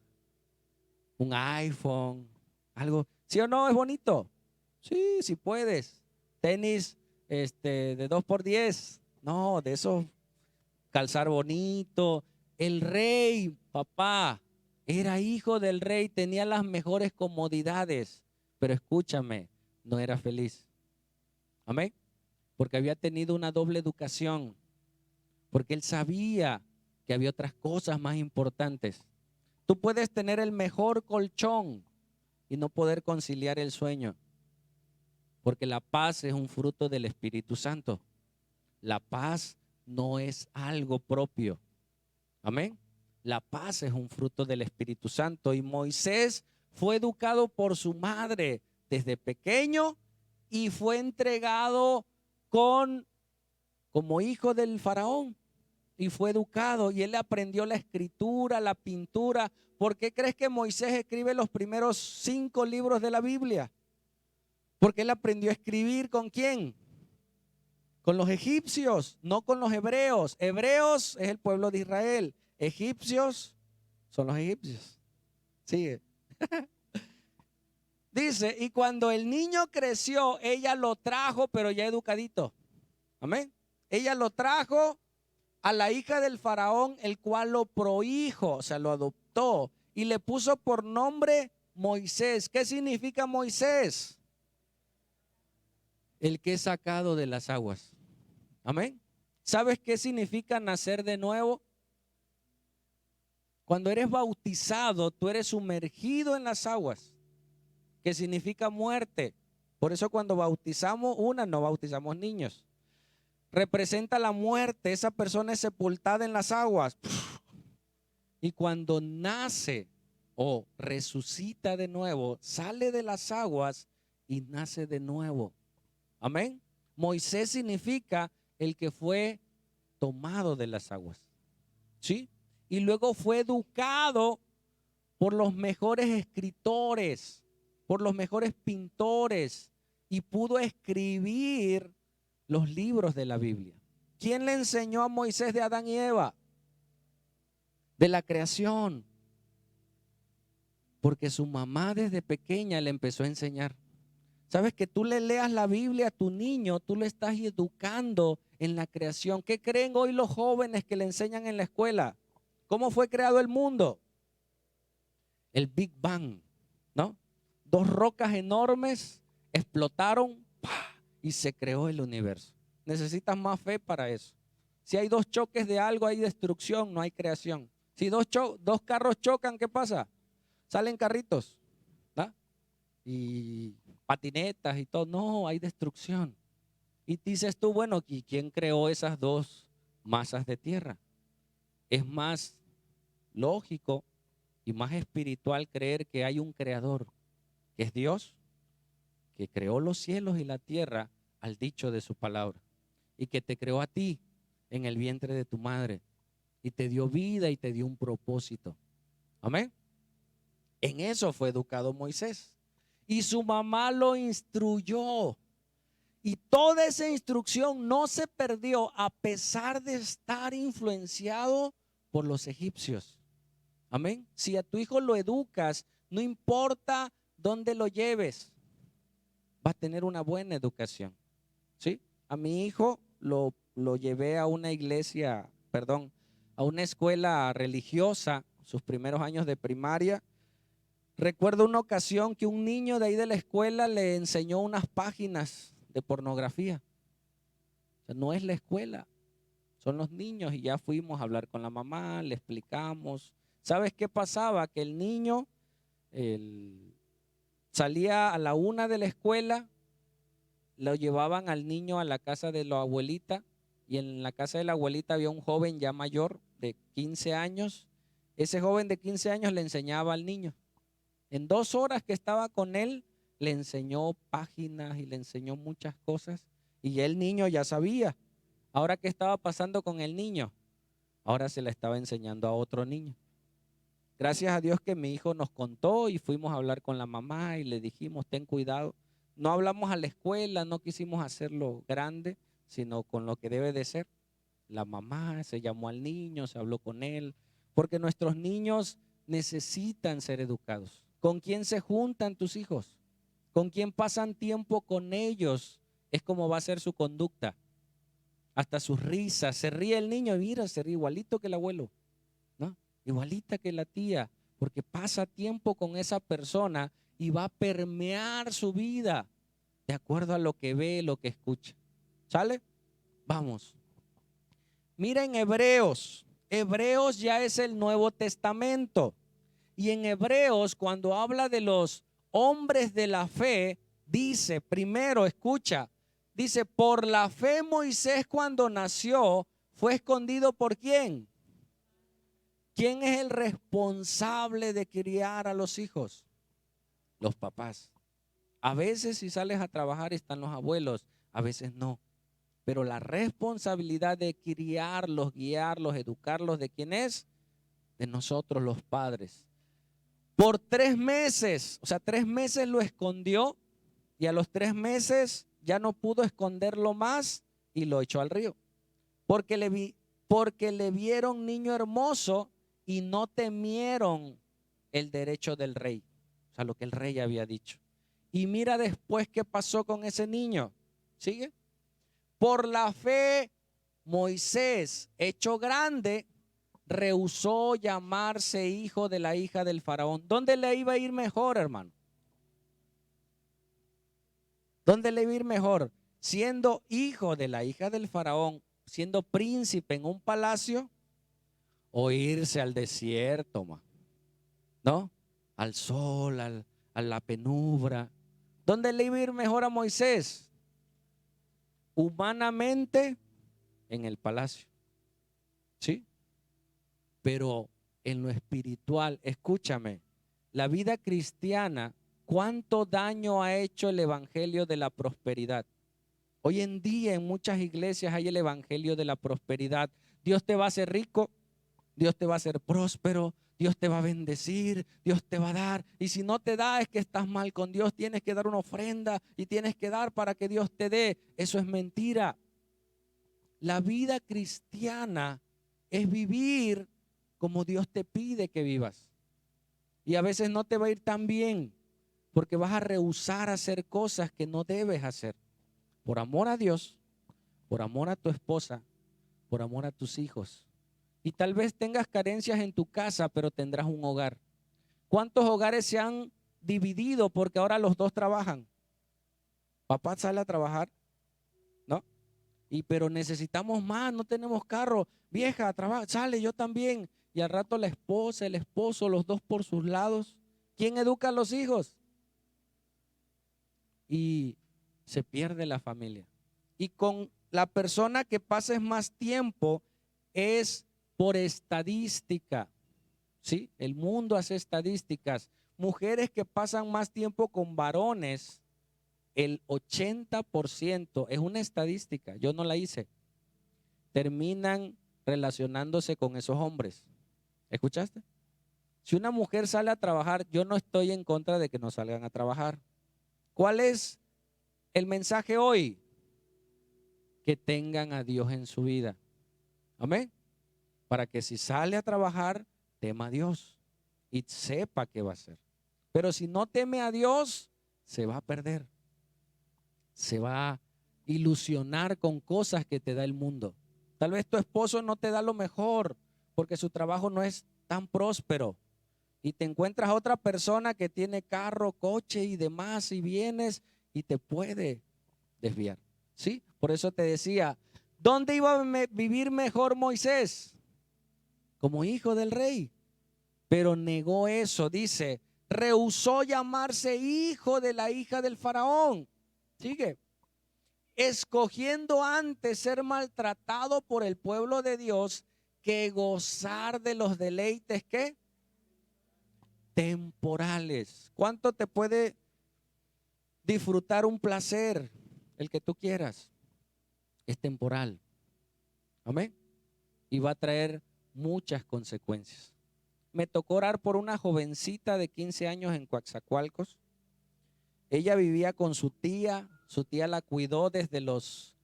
Un iPhone, algo. ¿Sí o no? ¿Es bonito? Sí, sí puedes. Tenis, de 2x10. No, de eso, calzar bonito. El rey, papá, era hijo del rey, tenía las mejores comodidades, pero escúchame, no era feliz. Amén. Porque había tenido una doble educación, porque él sabía que había otras cosas más importantes. Tú puedes tener el mejor colchón y no poder conciliar el sueño, porque la paz es un fruto del Espíritu Santo. La paz no es algo propio. Amén. La paz es un fruto del Espíritu Santo. Y Moisés fue educado por su madre desde pequeño y fue entregado como hijo del faraón. Y fue educado y él aprendió la escritura, la pintura. ¿Por qué crees que Moisés escribe los primeros 5 libros de la Biblia? Porque él aprendió a escribir ¿con quién? Con los egipcios, no con los hebreos. Hebreos es el pueblo de Israel. Egipcios son los egipcios. Sigue. Dice, y cuando el niño creció, ella lo trajo, pero ya educadito. Amén. Ella lo trajo a la hija del faraón, el cual lo prohijo, o sea, lo adoptó y le puso por nombre Moisés. ¿Qué significa Moisés? El que es sacado de las aguas. Amén. ¿Sabes qué significa nacer de nuevo? Cuando eres bautizado, tú eres sumergido en las aguas, que significa muerte. Por eso cuando bautizamos no bautizamos niños. Representa la muerte, esa persona es sepultada en las aguas. Y cuando nace o resucita de nuevo, sale de las aguas y nace de nuevo. Amén. Moisés significa el que fue tomado de las aguas. ¿Sí? Y luego fue educado por los mejores escritores, por los mejores pintores y pudo escribir los libros de la Biblia. ¿Quién le enseñó a Moisés de Adán y Eva? De la creación. Porque su mamá desde pequeña le empezó a enseñar. Sabes que tú le leas la Biblia a tu niño, tú le estás educando en la creación. ¿Qué creen hoy los jóvenes que le enseñan en la escuela? ¿Cómo fue creado el mundo? el Big Bang, ¿no? Dos rocas enormes explotaron, ¡pah!, y se creó el universo. Necesitas más fe para eso. Si hay dos choques de algo, hay destrucción, no hay creación. Si dos carros chocan, ¿qué pasa? Salen carritos, ¿no? Y patinetas y todo. No, hay destrucción. Y dices tú, bueno, ¿y quién creó esas dos masas de tierra? Es más lógico y más espiritual creer que hay un creador, que es Dios, que creó los cielos y la tierra al dicho de su palabra, y que te creó a ti en el vientre de tu madre, y te dio vida y te dio un propósito. Amén. En eso fue educado Moisés. Y su mamá lo instruyó. Y toda esa instrucción no se perdió a pesar de estar influenciado por los egipcios. Amén. Si a tu hijo lo educas, no importa dónde lo lleves, va a tener una buena educación. ¿Sí? A mi hijo lo llevé a una iglesia, perdón, a una escuela religiosa, sus primeros años de primaria. Recuerdo una ocasión que un niño de ahí de la escuela le enseñó unas páginas de pornografía. O sea, no es la escuela, son los niños, y ya fuimos a hablar con la mamá, le explicamos. ¿Sabes qué pasaba? Que el niño salía a la 1 de la escuela, lo llevaban al niño a la casa de la abuelita, y en la casa de la abuelita había un joven ya mayor de 15 años. Ese joven de 15 años le enseñaba al niño. En 2 horas que estaba con él, le enseñó páginas y le enseñó muchas cosas, y el niño ya sabía. Ahora, ¿qué estaba pasando con el niño? Ahora se la estaba enseñando a otro niño. Gracias a Dios que mi hijo nos contó y fuimos a hablar con la mamá y le dijimos, ten cuidado. No hablamos a la escuela, no quisimos hacerlo grande, sino con lo que debe de ser. La mamá se llamó al niño, se habló con él, porque nuestros niños necesitan ser educados. ¿Con quién se juntan tus hijos? ¿Con quién pasan tiempo con ellos? Es como va a ser su conducta. Hasta sus risas. Se ríe el niño, mira, se ríe igualito que el abuelo, ¿no? Igualita que la tía, porque pasa tiempo con esa persona y va a permear su vida de acuerdo a lo que ve, lo que escucha. ¿Sale? Vamos. Miren Hebreos. Hebreos ya es el Nuevo Testamento. Y en Hebreos, cuando habla de los hombres de la fe, dice, primero, escucha, dice, por la fe Moisés cuando nació, fue escondido ¿por quién? ¿Quién es el responsable de criar a los hijos? Los papás. A veces si sales a trabajar están los abuelos, a veces no. Pero la responsabilidad de criarlos, guiarlos, educarlos, ¿de quién es? De nosotros los padres. Por 3 meses, o sea, 3 meses lo escondió, y a los 3 meses ya no pudo esconderlo más y lo echó al río. Porque le vieron niño hermoso y no temieron el derecho del rey, o sea, lo que el rey había dicho. Y mira después qué pasó con ese niño. ¿Sigue? Por la fe, Moisés, hecho grande, rehusó llamarse hijo de la hija del faraón. ¿Dónde le iba a ir mejor, hermano? ¿Dónde le iba a ir mejor? Siendo hijo de la hija del faraón, siendo príncipe en un palacio, o irse al desierto, ¿no? Al sol, a la penumbra. ¿Dónde le iba a ir mejor a Moisés? Humanamente, en el palacio. ¿Sí? Pero en lo espiritual, escúchame, la vida cristiana, ¿cuánto daño ha hecho el evangelio de la prosperidad? Hoy en día en muchas iglesias hay el evangelio de la prosperidad. Dios te va a hacer rico, Dios te va a hacer próspero, Dios te va a bendecir, Dios te va a dar. Y si no te da es que estás mal con Dios, tienes que dar una ofrenda y tienes que dar para que Dios te dé. Eso es mentira. La vida cristiana es vivir como Dios te pide que vivas. Y a veces no te va a ir tan bien porque vas a rehusar hacer cosas que no debes hacer. Por amor a Dios, por amor a tu esposa, por amor a tus hijos. Y tal vez tengas carencias en tu casa, pero tendrás un hogar. ¿Cuántos hogares se han dividido porque ahora los dos trabajan? Papá sale a trabajar, ¿no? Pero necesitamos más, no tenemos carro. Vieja, trabaja, sale, yo también. Y al rato la esposa, el esposo, los dos por sus lados. ¿Quién educa a los hijos? Y se pierde la familia. Y con la persona que pases más tiempo es por estadística, ¿sí? El mundo hace estadísticas. Mujeres que pasan más tiempo con varones, el 80%, es una estadística, yo no la hice, terminan relacionándose con esos hombres. ¿Escuchaste? Si una mujer sale a trabajar, yo no estoy en contra de que no salgan a trabajar. ¿Cuál es el mensaje hoy? Que tengan a Dios en su vida. Amén. Para que si sale a trabajar, tema a Dios y sepa qué va a hacer. Pero si no teme a Dios, se va a perder. Se va a ilusionar con cosas que te da el mundo. Tal vez tu esposo no te da lo mejor porque su trabajo no es tan próspero. Y te encuentras a otra persona que tiene carro, coche y demás y bienes y te puede desviar. ¿Sí? Por eso te decía, ¿dónde iba a vivir mejor Moisés? Como hijo del rey. Pero negó eso, dice, rehusó llamarse hijo de la hija del faraón. Sigue. Escogiendo antes ser maltratado por el pueblo de Dios que gozar de los deleites que temporales. ¿Cuánto te puede disfrutar un placer? El que tú quieras. Es temporal. Amén. Y va a traer muchas consecuencias. Me tocó orar por una jovencita de 15 años en Coatzacoalcos. Ella vivía con su tía la cuidó desde los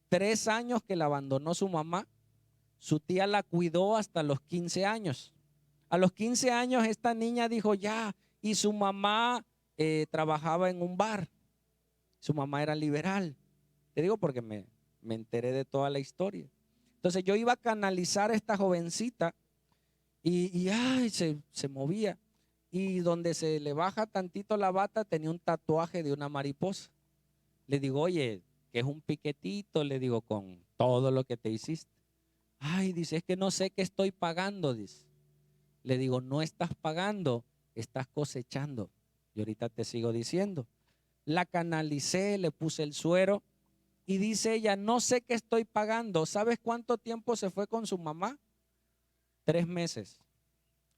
3 años que la abandonó su mamá. Su tía la cuidó hasta los 15 años. A los 15 años esta niña dijo ya, y su mamá trabajaba en un bar. Su mamá era liberal. Te digo porque me enteré de toda la historia. Entonces yo iba a canalizar a esta jovencita y ay, se movía. Y donde se le baja tantito la bata tenía un tatuaje de una mariposa. Le digo, oye, que es un piquetito, le digo, con todo lo que te hiciste. Ay, dice, es que no sé qué estoy pagando, dice. Le digo, no estás pagando, estás cosechando. Y ahorita te sigo diciendo. La canalicé, le puse el suero y dice ella, no sé qué estoy pagando. ¿Sabes cuánto tiempo se fue con su mamá? 3 meses.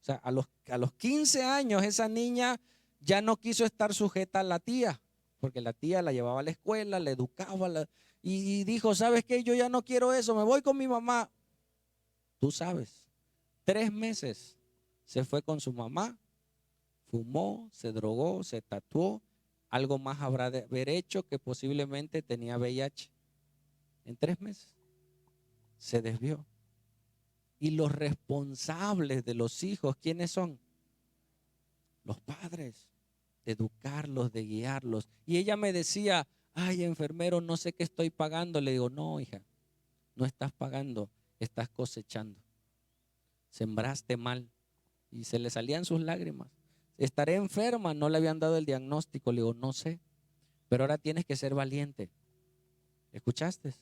O sea, a los 15 años esa niña ya no quiso estar sujeta a la tía, porque la tía la llevaba a la escuela, la educaba y dijo, ¿sabes qué? Yo ya no quiero eso, me voy con mi mamá. Tú sabes, 3 meses se fue con su mamá, fumó, se drogó, se tatuó, algo más habrá de haber hecho que posiblemente tenía VIH. En 3 meses se desvió. Y los responsables de los hijos, ¿quiénes son? Los padres, de educarlos, de guiarlos. Y ella me decía, ay, enfermero, no sé qué estoy pagando. Le digo, no, hija, no estás pagando, estás cosechando. Sembraste mal. Y se le salían sus lágrimas. Estaré enferma, no le habían dado el diagnóstico. Le digo, no sé, pero ahora tienes que ser valiente. ¿Escuchaste?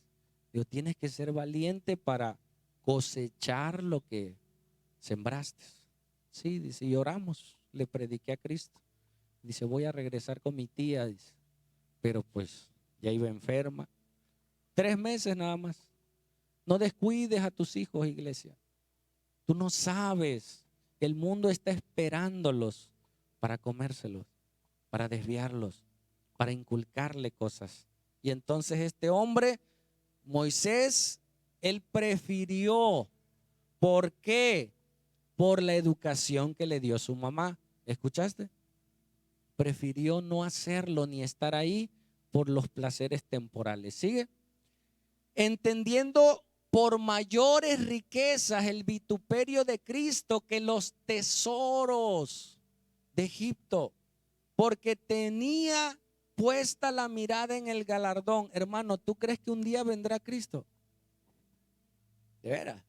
Digo, tienes que ser valiente para cosechar lo que sembraste. Sí, dice, y oramos, le prediqué a Cristo. Dice, voy a regresar con mi tía, dice, pero pues ya iba enferma. 3 meses nada más. No descuides a tus hijos, iglesia. Tú no sabes, el mundo está esperándolos para comérselos, para desviarlos, para inculcarle cosas. Y entonces este hombre, Moisés, él prefirió. ¿Por qué? Por la educación que le dio su mamá. ¿Escuchaste? Prefirió no hacerlo ni estar ahí por los placeres temporales. ¿Sigue? Entendiendo por mayores riquezas el vituperio de Cristo que los tesoros de Egipto, porque tenía puesta la mirada en el galardón. Hermano, ¿tú crees que un día vendrá Cristo? ¿De veras?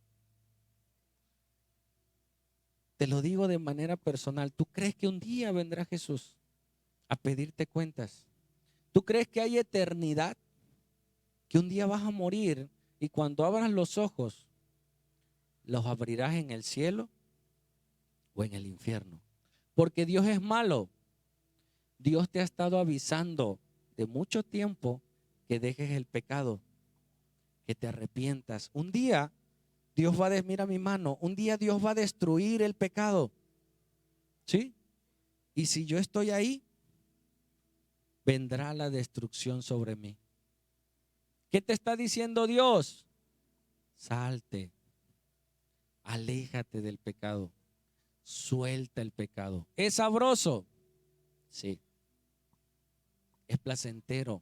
te lo digo de manera personal, ¿tú crees que un día vendrá Jesús a pedirte cuentas? ¿Tú crees que hay eternidad? Que un día vas a morir y cuando abras los ojos, ¿los abrirás en el cielo o en el infierno? Porque Dios es malo. Dios te ha estado avisando de mucho tiempo que dejes el pecado, que te arrepientas. Un día Dios va a, mira mi mano, un día Dios va a destruir el pecado. ¿Sí? Y si yo estoy ahí, vendrá la destrucción sobre mí. ¿Qué te está diciendo Dios? Salte, aléjate del pecado, suelta el pecado. ¿Es sabroso? Sí. Es placentero,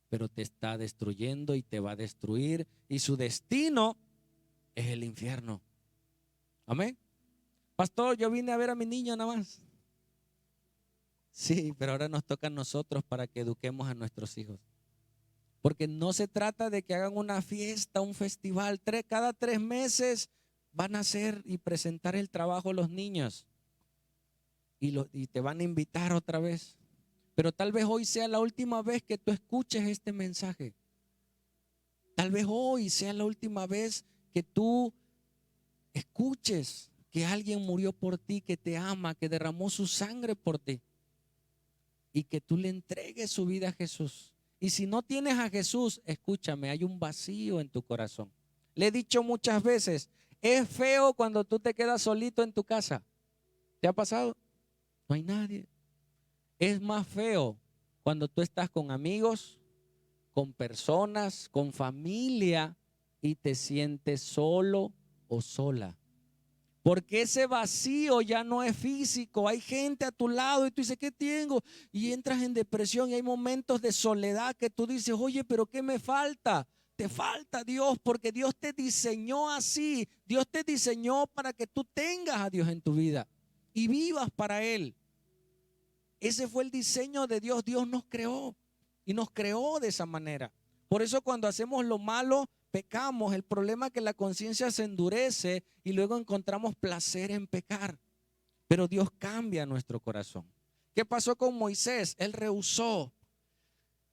pero te está destruyendo y te va a destruir y su destino es el infierno. Amén. Pastor, yo vine a ver a mi niño nada más. Sí, pero ahora nos toca a nosotros para que eduquemos a nuestros hijos. Porque no se trata de que hagan una fiesta, un festival. Cada 3 meses van a hacer y presentar el trabajo los niños. Y te van a invitar otra vez. Pero tal vez hoy sea la última vez que tú escuches este mensaje. Tal vez hoy sea la última vez que tú escuches que alguien murió por ti, que te ama, que derramó su sangre por ti. Y que tú le entregues su vida a Jesús. Y si no tienes a Jesús, escúchame, hay un vacío en tu corazón. Le he dicho muchas veces, es feo cuando tú te quedas solito en tu casa. ¿Te ha pasado? No hay nadie. Es más feo cuando tú estás con amigos, con personas, con familia y te sientes solo o sola. Porque ese vacío ya no es físico. Hay gente a tu lado y tú dices, ¿qué tengo? Y entras en depresión y hay momentos de soledad que tú dices, oye, pero ¿qué me falta? Te falta Dios porque Dios te diseñó así. Dios te diseñó para que tú tengas a Dios en tu vida y vivas para Él. Ese fue el diseño de Dios. Dios nos creó y nos creó de esa manera. Por eso cuando hacemos lo malo, pecamos. El problema es que la conciencia se endurece y luego encontramos placer en pecar. Pero Dios cambia nuestro corazón. ¿Qué pasó con Moisés? Él rehusó.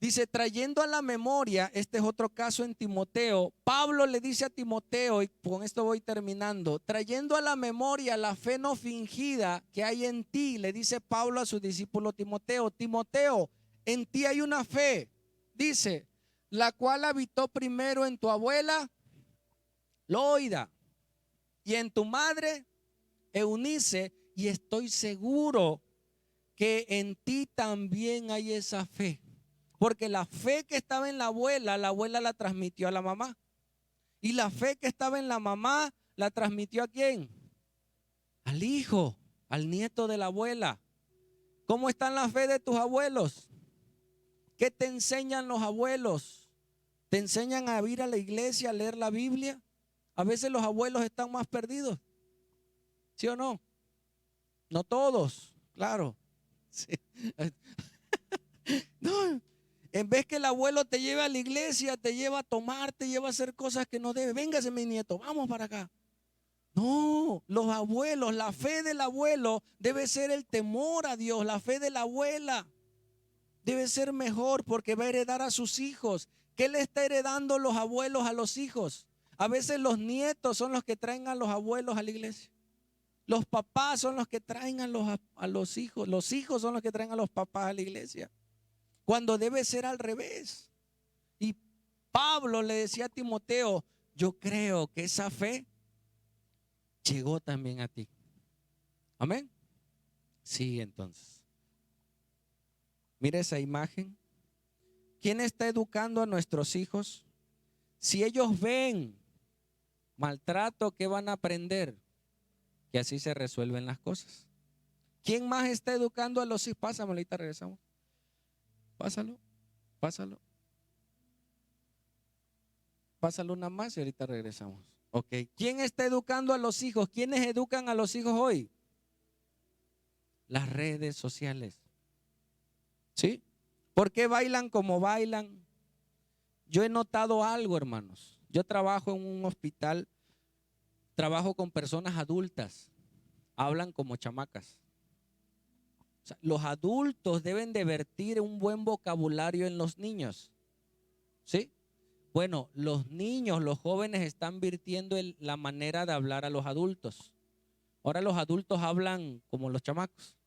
Dice, trayendo a la memoria, este es otro caso en Timoteo. Pablo le dice a Timoteo, y con esto voy terminando, trayendo a la memoria la fe no fingida que hay en ti, le dice Pablo a su discípulo Timoteo, Timoteo, en ti hay una fe, dice, la cual habitó primero en tu abuela Loida y en tu madre Eunice, y estoy seguro que en ti también hay esa fe. Porque la fe que estaba en la abuela la transmitió a la mamá. Y la fe que estaba en la mamá, ¿la transmitió a quién? Al hijo, al nieto de la abuela. ¿Cómo están la fe de tus abuelos? ¿Qué te enseñan los abuelos? ¿Te enseñan a ir a la iglesia, a leer la Biblia? A veces los abuelos están más perdidos. ¿Sí o no? No todos, claro. Sí. No, en vez que el abuelo te lleve a la iglesia, te lleva a tomar, te lleva a hacer cosas que no debe. Véngase mi nieto, vamos para acá. No, los abuelos, la fe del abuelo debe ser el temor a Dios. La fe de la abuela debe ser mejor porque va a heredar a sus hijos. ¿Qué le está heredando los abuelos a los hijos? A veces los nietos son los que traen a los abuelos a la iglesia. Los papás son los que traen a los hijos. Los hijos son los que traen a los papás a la iglesia. Cuando debe ser al revés. Y Pablo le decía a Timoteo, yo creo que esa fe llegó también a ti. Amén. Sí, entonces. Mira esa imagen. ¿Quién está educando a nuestros hijos? Si ellos ven maltrato, ¿qué van a aprender? Que así se resuelven las cosas. ¿Quién más está educando a los hijos? Pásame, ahorita regresamos. Pásalo, pásalo. Pásalo una más y ahorita regresamos. Ok. ¿Quién está educando a los hijos? ¿Quiénes educan a los hijos hoy? Las redes sociales. ¿Sí? ¿Por qué bailan como bailan? Yo he notado algo, hermanos. Yo trabajo en un hospital, trabajo con personas adultas. hablan como chamacas. O sea, los adultos deben de vertir un buen vocabulario en los niños. ¿Sí? Bueno, los niños, los jóvenes están virtiendo la manera de hablar a los adultos. Ahora los adultos hablan como los chamacos.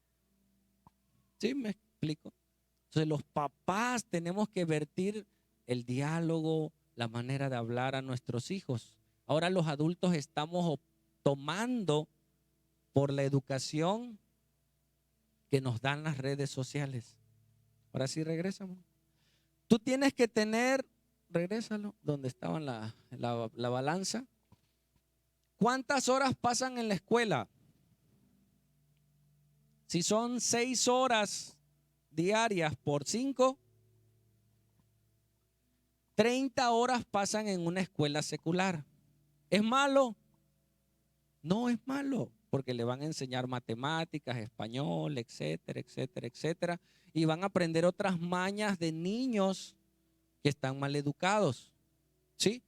¿Sí? ¿Me explico? Entonces los papás tenemos que vertir el diálogo, la manera de hablar a nuestros hijos. Ahora los adultos estamos tomando por la educación que nos dan las redes sociales. Ahora sí, regresamos. Tú tienes que tener, regrésalo, donde estaba la balanza. ¿Cuántas horas pasan en la escuela? Si son 6 horas diarias por 5, 30 horas pasan en una escuela secular. ¿Es malo? No es malo, porque le van a enseñar matemáticas, español, etcétera, etcétera, etcétera. Y van a aprender otras mañas de niños que están mal educados. ¿Sí?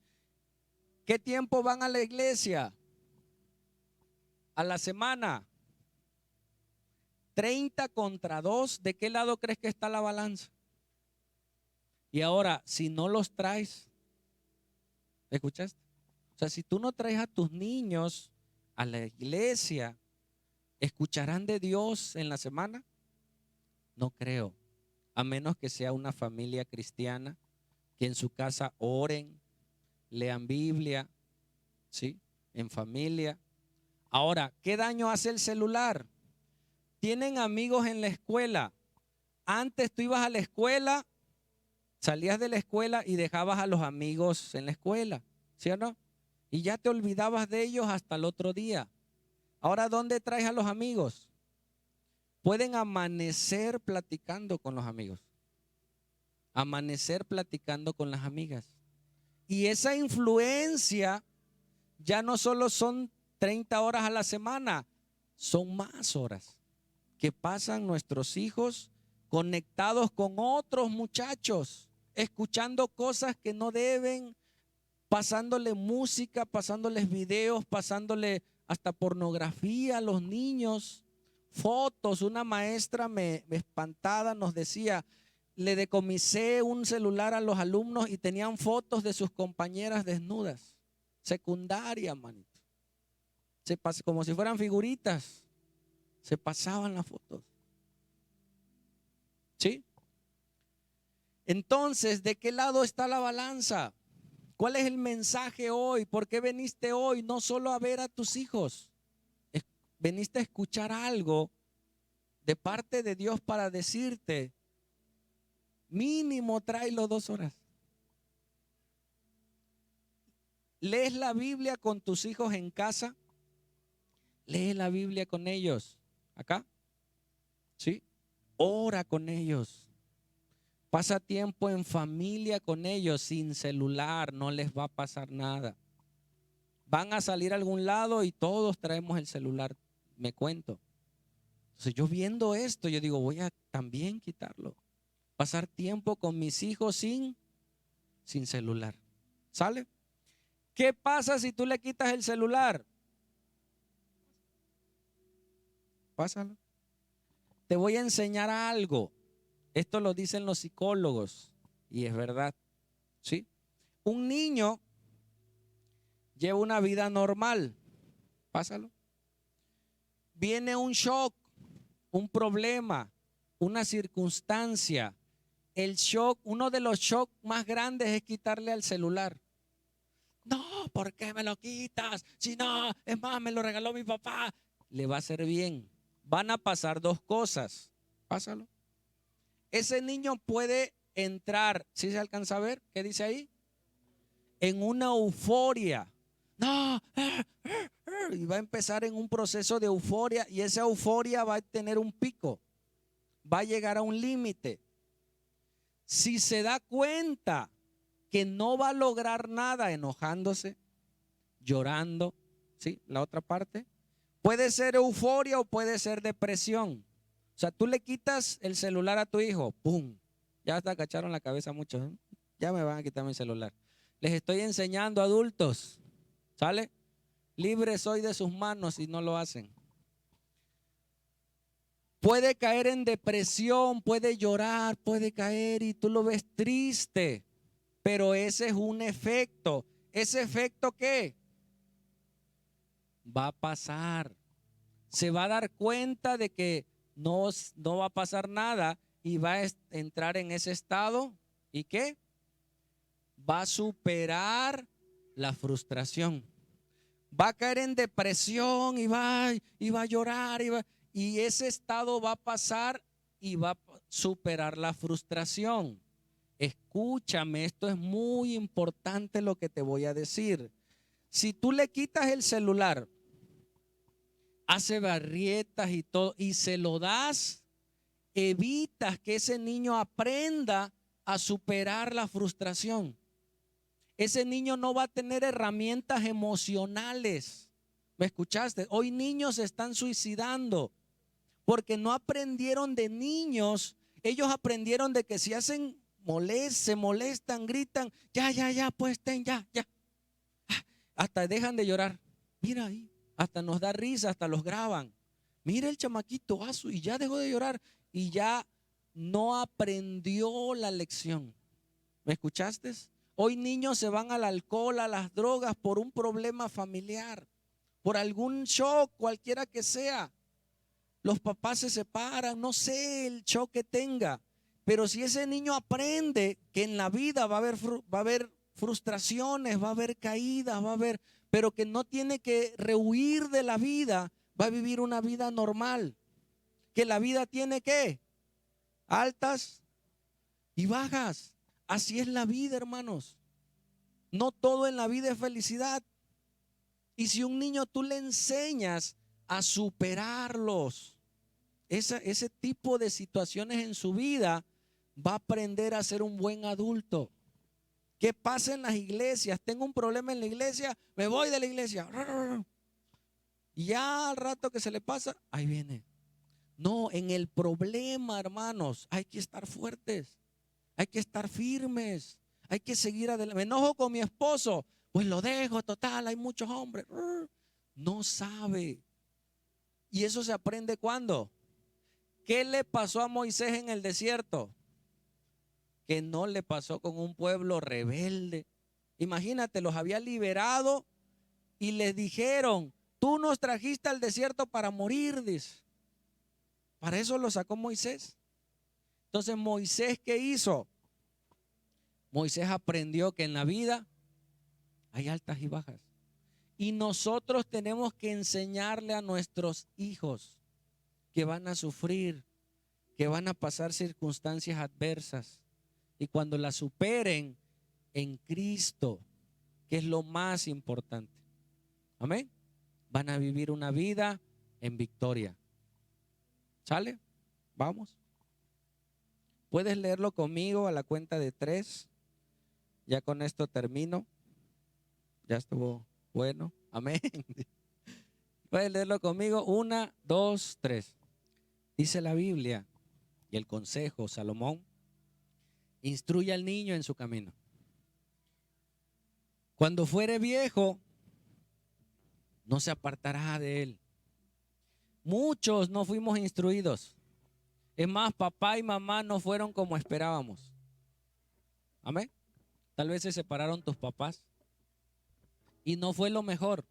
¿Qué tiempo van a la iglesia? A la semana. 30 contra 2, ¿de qué lado crees que está la balanza? Y ahora, si no los traes, ¿escuchaste? O sea, si tú no traes a tus niños a la iglesia, ¿escucharán de Dios en la semana? No creo, a menos que sea una familia cristiana, que en su casa oren, lean Biblia, ¿sí? En familia. Ahora, ¿qué daño hace el celular? Tienen amigos en la escuela. Antes tú ibas a la escuela, salías de la escuela y dejabas a los amigos en la escuela, ¿sí o no? Y ya te olvidabas de ellos hasta el otro día. Ahora, ¿dónde traes a los amigos? Pueden amanecer platicando con los amigos. Amanecer platicando con las amigas. Y esa influencia ya no solo son 30 horas a la semana, son más horas que pasan nuestros hijos conectados con otros muchachos, escuchando cosas que no deben, pasándole música, pasándoles videos, pasándole hasta pornografía a los niños, fotos. Una maestra me espantada nos decía, le decomisé un celular a los alumnos y tenían fotos de sus compañeras desnudas, secundaria, manito. Como si fueran figuritas, se pasaban las fotos. ¿Sí? Entonces, ¿de qué lado está la balanza? ¿Cuál es el mensaje hoy? ¿Por qué veniste hoy? No solo a ver a tus hijos, veniste a escuchar algo de parte de Dios para decirte, mínimo tráelo 2 horas. ¿Lees la Biblia con tus hijos en casa? Lee la Biblia con ellos. ¿Acá? ¿Sí? Ora con ellos. Pasa tiempo en familia con ellos, sin celular, no les va a pasar nada. Van a salir a algún lado y todos traemos el celular, me cuento. Entonces yo viendo esto, yo digo, voy a también quitarlo. Pasar tiempo con mis hijos sin celular. ¿Sale? ¿Qué pasa si tú le quitas el celular? Pásalo. Te voy a enseñar algo. Esto lo dicen los psicólogos y es verdad. ¿Sí? Un niño lleva una vida normal. Pásalo. Viene un shock, un problema, una circunstancia. El shock, uno de los shocks más grandes es quitarle al celular. No, ¿por qué me lo quitas? Si no, es más, me lo regaló mi papá. Le va a hacer bien. Van a pasar 2 cosas. Pásalo. Ese niño puede entrar, ¿sí se alcanza a ver? ¿Qué dice ahí? En una euforia. No, y va a empezar en un proceso de euforia y esa euforia va a tener un pico. Va a llegar a un límite. Si se da cuenta que no va a lograr nada enojándose, llorando, ¿sí? La otra parte. Puede ser euforia o puede ser depresión. O sea, tú le quitas el celular a tu hijo, ¡pum! Ya hasta agacharon la cabeza muchos. Ya me van a quitar mi celular. Les estoy enseñando, adultos, ¿sale? Libre soy de sus manos y no lo hacen. Puede caer en depresión, puede llorar, puede caer y tú lo ves triste. Pero ese es un efecto. ¿Ese efecto qué? Va a pasar. Se va a dar cuenta de que no va a pasar nada y va a entrar en ese estado. ¿Y qué? Va a superar la frustración. Va a caer en depresión y va a llorar y ese estado va a pasar y va a superar la frustración. Escúchame, esto es muy importante lo que te voy a decir. Si tú le quitas el celular, hace barrietas y todo, y se lo das, evitas que ese niño aprenda a superar la frustración. Ese niño no va a tener herramientas emocionales. ¿Me escuchaste? Hoy niños se están suicidando porque no aprendieron de niños. Ellos aprendieron de que si hacen se molestan, gritan, ya, pues ya. Hasta dejan de llorar. Mira ahí, hasta nos da risa, hasta los graban. Mira el chamaquito, y ya dejó de llorar y ya no aprendió la lección. ¿Me escuchaste? Hoy niños se van al alcohol, a las drogas por un problema familiar, por algún shock, cualquiera que sea. Los papás se separan, no sé el shock que tenga, pero si ese niño aprende que en la vida va a haber frustraciones, va a haber caídas, pero que no tiene que rehuir de la vida, va a vivir una vida normal. Que la vida tiene ¿qué? Altas y bajas. Así es la vida, hermanos. No todo en la vida es felicidad. Y si un niño tú le enseñas a superarlos, ese tipo de situaciones en su vida, va a aprender a ser un buen adulto. ¿Qué pasa en las iglesias? Tengo un problema en la iglesia, me voy de la iglesia. Y ya al rato que se le pasa, ahí viene. No, en el problema, hermanos, hay que estar fuertes. Hay que estar firmes, hay que seguir adelante. Me enojo con mi esposo, pues lo dejo, total, hay muchos hombres. No sabe. ¿Y eso se aprende cuándo? ¿Qué le pasó a Moisés en el desierto? Que no le pasó con un pueblo rebelde. Imagínate, los había liberado y les dijeron, tú nos trajiste al desierto para morir, dice. Para eso lo sacó Moisés. Entonces, Moisés, ¿qué hizo? Moisés aprendió que en la vida hay altas y bajas. Y nosotros tenemos que enseñarle a nuestros hijos que van a sufrir, que van a pasar circunstancias adversas. Y cuando las superen en Cristo, que es lo más importante. Amén. Van a vivir una vida en victoria. ¿Sale? Vamos. ¿Puedes leerlo conmigo a la cuenta de 3? Ya con esto termino. Ya estuvo bueno. Amén. Puedes leerlo conmigo. 1, 2, 3. Dice la Biblia y el consejo, Salomón, instruye al niño en su camino. Cuando fuere viejo, no se apartará de él. Muchos no fuimos instruidos. Es más, papá y mamá no fueron como esperábamos. Amén. Tal vez se separaron tus papás y no fue lo mejor.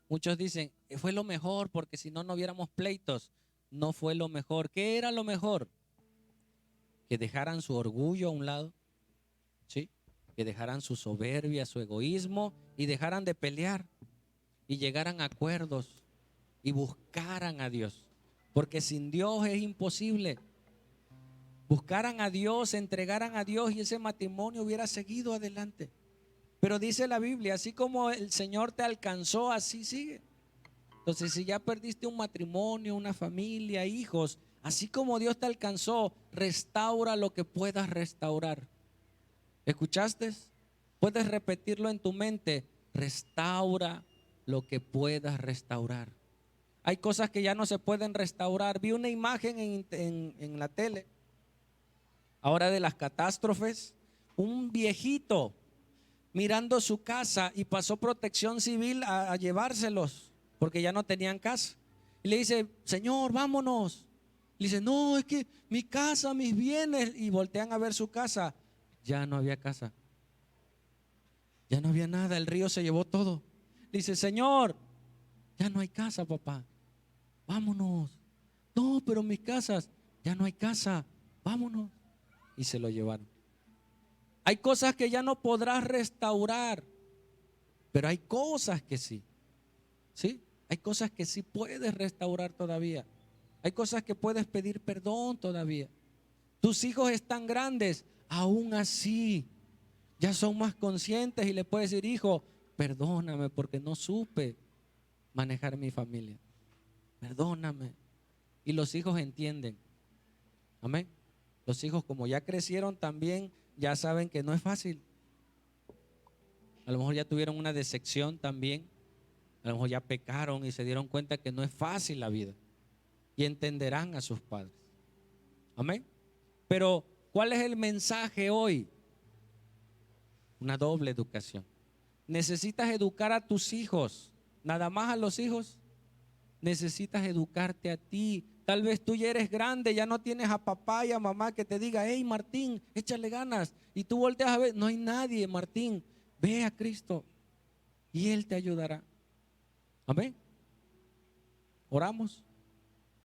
Muchos dicen, fue lo mejor porque si no, no hubiéramos pleitos. No fue lo mejor. ¿Qué era lo mejor? Que dejaran su orgullo a un lado, ¿sí? Que dejaran su soberbia, su egoísmo y dejaran de pelear y llegaran a acuerdos y buscaran a Dios. Porque sin Dios es imposible. Buscaran a Dios, se entregaran a Dios y ese matrimonio hubiera seguido adelante. Pero dice la Biblia, así como el Señor te alcanzó, así sigue. Entonces, si ya perdiste un matrimonio, una familia, hijos, así como Dios te alcanzó, restaura lo que puedas restaurar. ¿Escuchaste? Puedes repetirlo en tu mente. Restaura lo que puedas restaurar. Hay cosas que ya no se pueden restaurar. Vi una imagen en la tele, ahora de las catástrofes. Un viejito mirando su casa y pasó Protección Civil a llevárselos porque ya no tenían casa. Y le dice, Señor, vámonos. Le dice, no, es que mi casa, mis bienes. Y voltean a ver su casa. Ya no había casa. Ya no había nada. El río se llevó todo. Le dice, Señor, ya no hay casa, papá. Vámonos. No, pero mis casas, ya no hay casa. Vámonos. Y se lo llevaron. Hay cosas que ya no podrás restaurar, pero hay cosas que sí. ¿Sí? Hay cosas que sí puedes restaurar todavía. Hay cosas que puedes pedir perdón todavía. Tus hijos están grandes, aún así ya son más conscientes y le puedes decir, hijo, perdóname porque no supe manejar mi familia. Perdóname. Y los hijos entienden. Amén. Los hijos, como ya crecieron también, ya saben que no es fácil. A lo mejor ya tuvieron una decepción también. A lo mejor ya pecaron y se dieron cuenta que no es fácil la vida. Y entenderán a sus padres. Amén. Pero, ¿cuál es el mensaje hoy? Una doble educación. Necesitas educar a tus hijos, nada más a los hijos. Necesitas educarte a ti. Tal vez tú ya eres grande, ya no tienes a papá y a mamá que te diga, hey Martín, échale ganas. Y tú volteas a ver, no hay nadie, Martín, ve a Cristo y Él te ayudará. Amén. Oramos.